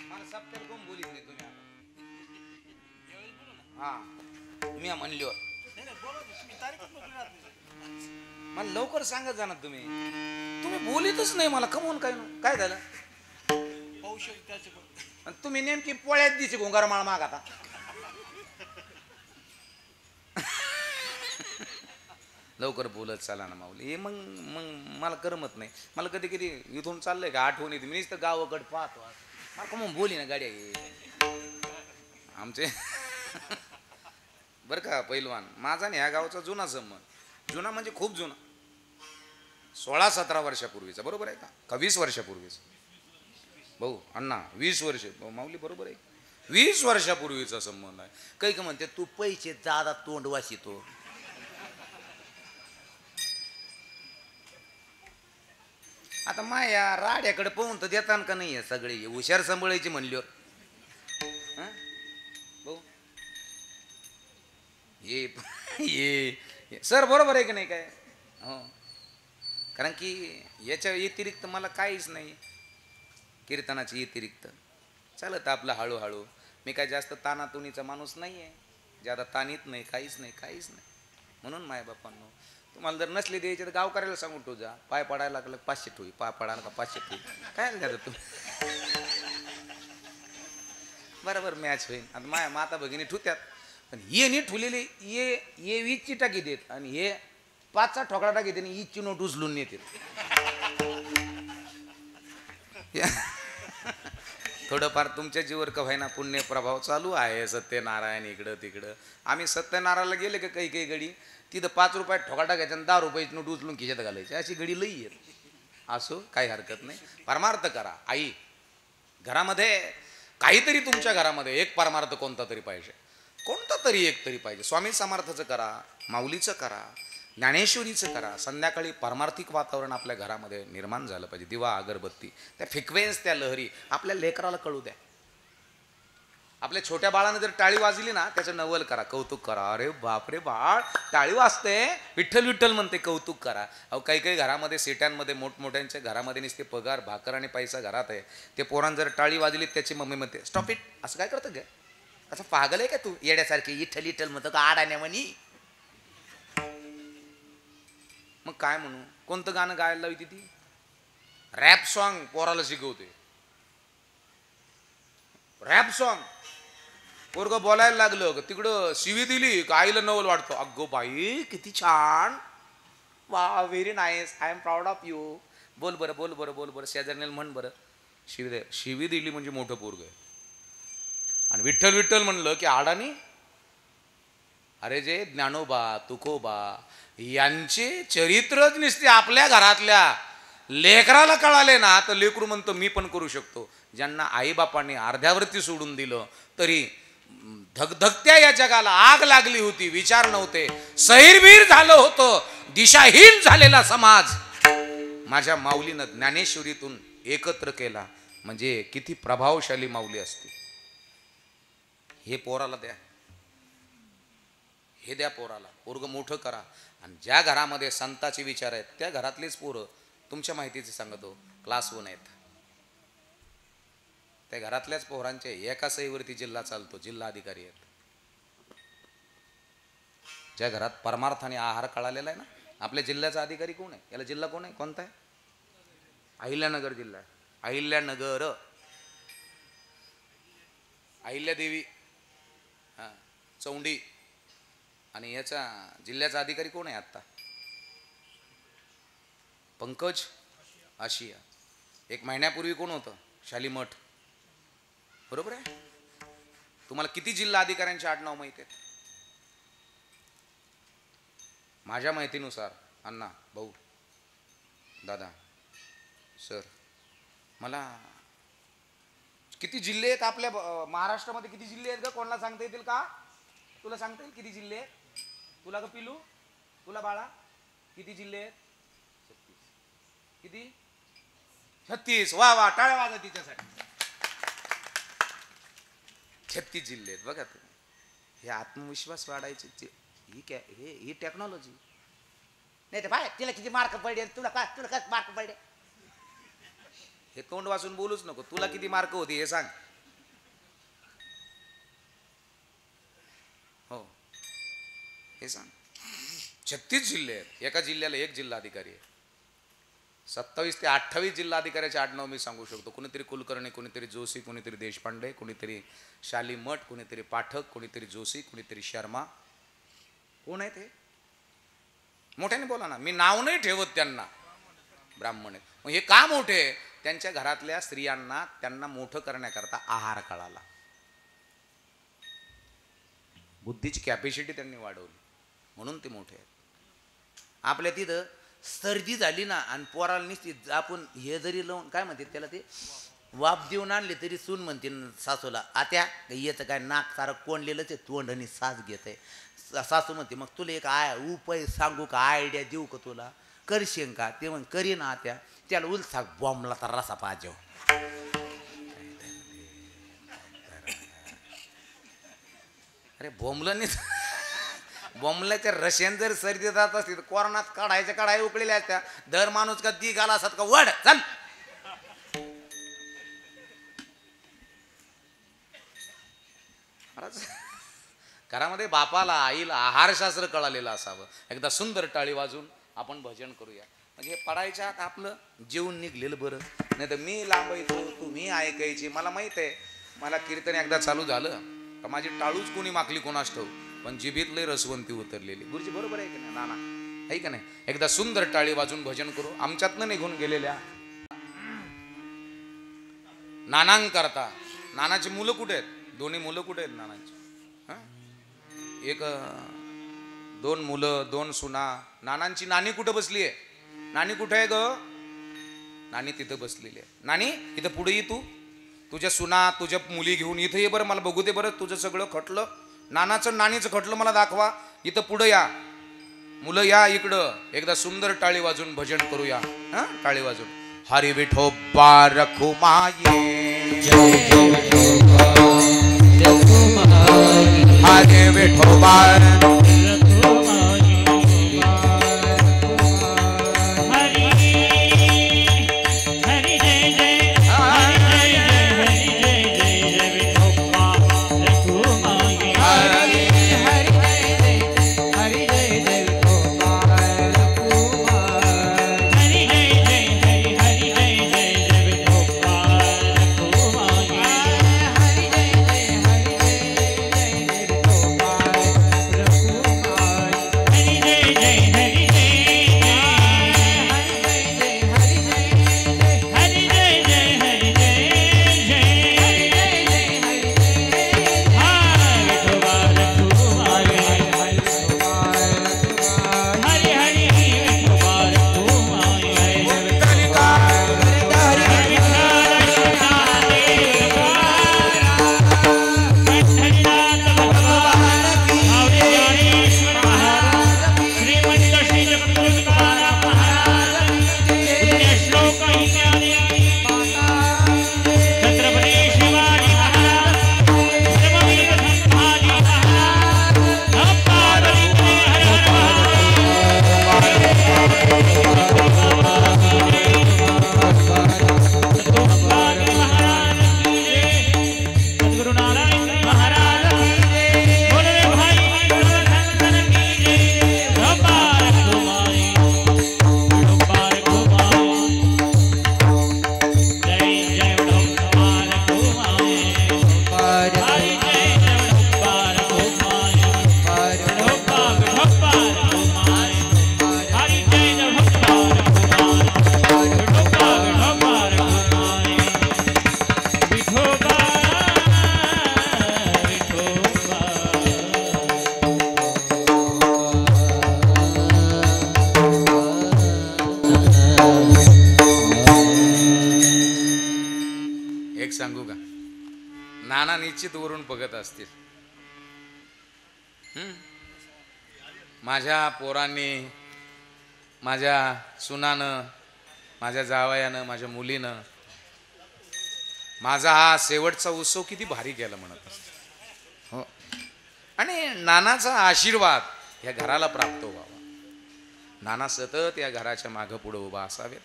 मला सप्त्याला कोण बोलीत नाही तुम्ही आता. हा मी म्हणल्यावर मला लवकर सांगत जाणार तुम्ही. तुम्ही बोलीतच नाही मला कमवून. काय झालं. आणि तुम्ही नेमकी पोळ्यात दिशी घोंगार माळ माग आता. लवकर बोलत चाला ना माऊली. हे मग मग मला करमत नाही. मला कधी कधी इथून चाललंय का आठवण येते. मी तर गावाकडे पाहतो मला का मग बोली ना गाड्या आमचे. बरं का पैलवान, माझा आणि ह्या गावचा जुना संबंध. जुना म्हणजे खूप जुना, 16-17 वर्षापूर्वीचा. बरोबर आहे का 20 वर्षापूर्वीचा भाऊ अण्णा. 20 वर्ष माऊली बरोबर आहे. 20 वर्षापूर्वीचा संबंध आहे. काही का म्हणते तू पैसे जादा तोंड वासितो. आता माया राड्याकडे पाहून तर देतान का नाही सगळे हुशार सांभाळायची म्हणल्यावर. भाऊ ये सर बरोबर आहे की नाही काय. हो, कारण की याच्या व्यतिरिक्त मला काहीच नाही. कीर्तनाची व्यतिरिक्त चालत आपलं हळूहळू. मी काय जास्त तानातुनीचा माणूस नाही आहे, ज्यादा तानीत नाही, काहीच नाही काहीच नाही. म्हणून मायबापांनो तुम्हाला जर नसले द्यायचे तर गावकऱ्याला सांगून ठेव जा. पाय पडायला लागलं 500 ठेवी, पाय पडायला का 500 ठेवी. काय झालं तुम्ही बरोबर मॅच होईल. आता माया माता भगिनी ठुत्यात, पण ये नी ठुलेले ये 20ची टाकी देत आणि हे 5चा ठोकळा टाकी देत आणि 20ची नोट उचलून नेते. थोडंफार तुमच्या जीवर का व्हायना पुण्य प्रभाव चालू आहे. सत्यनारायण इकडं तिकडं. आम्ही सत्यनारायणला गेले का काही गडी तिथं 5 रुपयात ठोका टाकायचा आणि 10 रुपयाची नोट उचलून खिशात घालायची. अशी गडी लई येत. असो काही हरकत नाही. परमार्थ करा. आई घरामध्ये काहीतरी तुमच्या घरामध्ये एक परमार्थ कोणता तरी पाहिजे, कोणता तरी एक तरी पाहिजे. स्वामी समर्थाचं करा, माऊलीचं करा, ज्ञानेश्वरीचं करा. संध्याकाळी परमार्थिक वातावरण आपल्या घरामध्ये निर्माण झालं पाहिजे. दिवा, अगरबत्ती, त्या फ्रिक्वेन्स, त्या लहरी आपल्या लेकराला कळू द्या. आपल्या छोट्या बाळाने जर टाळी वाजली ना, त्याचं नवल करा, कौतुक करा. अरे बापरे बाळ टाळी वाजते, विठ्ठल विठ्ठल म्हणते, कौतुक करा. अहो काही काही घरामध्ये सेट्यांमध्ये मोठमोठ्यांच्या घरामध्ये नुसते पगार भाकर आणि पैसा घरात आहे. ते पोरांना जर टाळी वाजली त्याची मम्मी म्हणते स्टॉप इट, असं काय करतं ग, असं पागल आहे का तू, येड्यासारखी विठ्ठल विठ्ठल म्हणतो का आडाण्या म्हणी. मग काय म्हणू, कोणतं गाणं गायला लावते ती, रॅप सॉन्ग पोराला शिकवते, रॅप सॉन्ग. पोरग बोलायला लागलं तिकडं शिवी दिली का आईला नवल वाटतो, अगो बाई किती छान, वा very nice, I am proud of you, बोल बरं बोल बरं बोल बरं, शेजारनेल म्हण बरं. शिवी दिली म्हणजे मोठं पोरग आहे. आणि विठ्ठल विठ्ठल म्हणलं की आडानी. अरे जे ज्ञानोबा तुकोबा यांचे चरित्रच नुसते आपल्या घरातल्या लेकराला कळाले ना, तर लेकरू म्हणतो मी पण करू शकतो. ज्यांना आईबापांनी अर्ध्यावरती सोडून दिलं तरी धगधगत्या या जगाला आग लागली होती, विचार नव्हते, सैरबीर झालं होतं, दिशाहीन झालेला समाज माझ्या माऊलीनं ज्ञानेश्वरीतून एकत्र केला. म्हणजे किती प्रभावशाली माऊली असते. हे पोराला द्या, हे द्या पोराला, पोरग मोठं करा. आणि ज्या घरामध्ये संताचे विचार आहेत त्या घरातलेच पोरं तुमच्या माहितीचे सांगतो क्लास 1 आहेत. त्या घरातल्याच पोरांचे एका सहीवरती जिल्हा चालतो, जिल्हा अधिकारी आहेत. ज्या घरात परमार्थाने आहार कळालेला आहे ना, आपल्या जिल्ह्याचा अधिकारी कोण आहे, याला जिल्हा कोण आहे, कोणता आहे, अहिल्यानगर जिल्हा आहे. अहिल्यानगर, अहिल्यादेवी, हां चौंडी. आणि याचा जिल्ह्याचा अधिकारी कोण आहे आत्ता, पंकज आशिया. 1 महिन्यापूर्वी कोण होतं, शालीमठ. बरोबर आहे. तुम्हाला किती जिल्हा अधिकाऱ्यांचे आडनाव माहिती आहेत? माझ्या माहितीनुसार अण्णा, भाऊ, दादा, सर, मला किती जिल्हे आहेत आपल्या महाराष्ट्रामध्ये, किती जिल्हे आहेत ग, कोणाला सांगता येतील का, तुला सांगता येईल किती जिल्हे आहेत, तुला ग पिलू, तुला बाळा किती जिल्हे आहेत, 36. किती, 36. वा वा, टाळ्या वाजा तिच्यासाठी. 36 जिल्हे आहेत बघा तुम्ही. हे आत्मविश्वास वाढायचे, ही टेक्नॉलॉजी. नाही तर बाय तिला किती मार्क पडले, तुला काय मार्क पडले. हे तोंड वाचून बोलूच नको, तुला किती मार्क होती हे सांग. हो हे सांग. 36 जिल्हे आहेत, एका जिल्ह्याला 1 जिल्हाधिकारी आहे. 27 ते 28 जिल्हाधिकाऱ्याचे आडनाव मी सांगू शकतो. कोणीतरी कुलकर्णी, कोणीतरी जोशी, कोणीतरी देशपांडे, कोणीतरी शालीमठ, कोणीतरी पाठक, कोणीतरी जोशी, कोणीतरी शर्मा. कोण आहे ते, मोठ्याने बोला ना, मी नाव नाही ठेवत त्यांना. ब्राह्मण आहेत. मग हे का मोठे, त्यांच्या घरातल्या स्त्रियांना त्यांना मोठं करण्याकरता आहार कळाला, बुद्धीची कॅपॅसिटी त्यांनी वाढवली, म्हणून ते मोठे आहेत. आपल्या तिथं सर्दी झाली ना आणि पोराला निश्चित आपण हे जरी लावून काय म्हणते त्याला, ते वाप देऊन आणले तरी सून म्हणते सासूला, आत्या येतं काय नाक सारं कोंडलेलंच आहे, तोंड आणि सास घेत आहे. सासू म्हणते मग तुला एक उपाय सांगू का, आयडिया देऊ का तुला, करशील का, ते म्हण करी ना आत्या. त्याला उलसा बॉम्बला तर रसा पाहिजे. अरे बोंबलं नाही, बोंबल्याच्या रशियन जर सर्दी जात असते तर कोरोनात काढायच्या काढाय उकळलेल्या असत्या. दर माणूस का ती गाला असतात का, वड चल. घरामध्ये बापाला आईला आहारशास्त्र कळालेलं असावं. एकदा सुंदर टाळी वाजून आपण भजन करूया. म्हणजे पडायच्या आत आपलं जेवून निघलेलं बरं. नाही तर मी लांबायचो, तुम्ही ऐकायची. मला माहित आहे, मला कीर्तन एकदा चालू झालं का माझी टाळूच कोणी माकली कोणास ठाऊ, पण जिभेतले रसवंती उतरलेली. गुरुजी बरोबर आहे की नाही नाना, आहे का नाही. एकदा सुंदर टाळी वाजून भजन करू. आमच्यातनं निघून गेलेल्या नानांकरता. नानाची मुलं कुठे आहेत, दोन्ही मुलं कुठे आहेत नानांची, एक 2 मुलं 2 सुना. नानांची नानी कुठं बसली आहे, नानी कुठे आहे ग, नानी तिथं बसलेली आहे. नानी इथं पुढे ये तू, तुझ्या सुना तुझ्या मुली घेऊन इथं ये बरं, मला बघू दे बरं तुझं सगळं खटलं, नानाचं नानीचं खटलं मला दाखवा. इथं पुढं या मुलं, या इकडं, एकदा सुंदर टाळी वाजून भजन करूया. हा, टाळी वाजून. हरी विठोबा रखुमाये, हरी विठोबा सांगू का, नाना निश्चित वरून बघत असतील. माझ्या पोरांनी, माझ्या सुनानं, माझ्या जावयानं, माझ्या मुलीनं माझा हा शेवटचा उत्सव किती भारी केला म्हणत असते. हो, आणि नानाचा आशीर्वाद या घराला प्राप्त व्हावा. नाना सतत या घराच्या मागं पुढं उभा असावेत.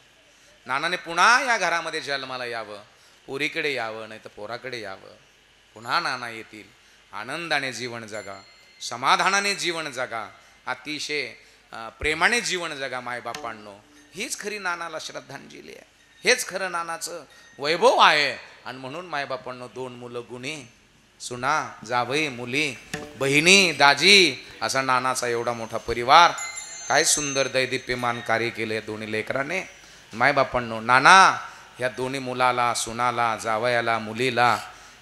नानाने पुन्हा या घरामध्ये जन्माला यावं, पोरीकडे यावं, नाही तर पोराकडे यावं. पुन्हा नाना येतील, आनंदाने जीवन जगा, समाधानाने जीवन जगा, अतिशय प्रेमाने जीवन जगा मायबापांनो. हीच खरी नानाला श्रद्धांजली आहे, हेच खरं नानाचं वैभव आहे. आणि म्हणून मायबापांनो, 2 मुलं गुणी, सुना, जावई, मुली, बहिणी, दाजी, असा नानाचा एवढा मोठा परिवार. काय सुंदर दैदिप्यमान कार्य केलं या दोन्ही लेकराने. मायबापांनो, नाना ह्या दोन्ही मुलाला, सुनाला, जावयाला, मुलीला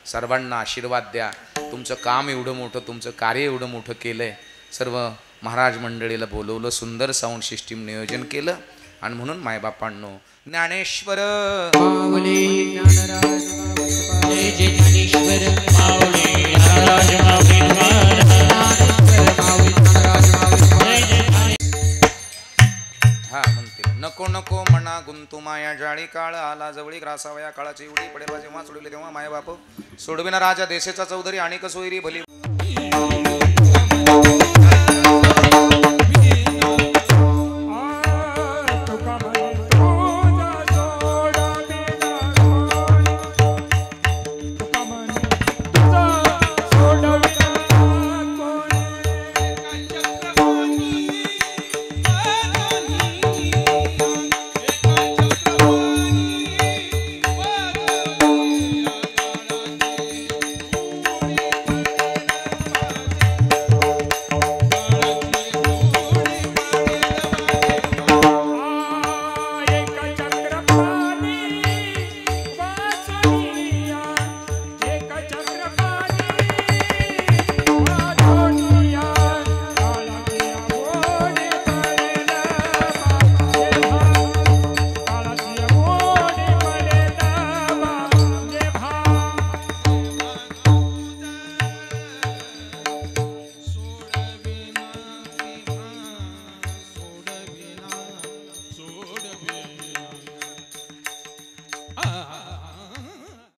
सर्वांना आशीर्वाद द्या. तुमचं काम एवढं मोठं, तुमचं कार्य एवढं मोठं केलंय. सर्व महाराज मंडळीला बोलवलं, सुंदर साऊंड सिस्टीम नियोजन केलं. आणि म्हणून मायबापांनो, ज्ञानेश्वर हा म्हणतील, नको नको म्हणा गुंतू माया जाळी, काळ आला जवळी ग्रासावया, काळाची एवढी पडेल जेव्हा सोडविले तेव्हा मायबाप सोडविना राजा देशेचा चौधरी आणि कसोयरी भली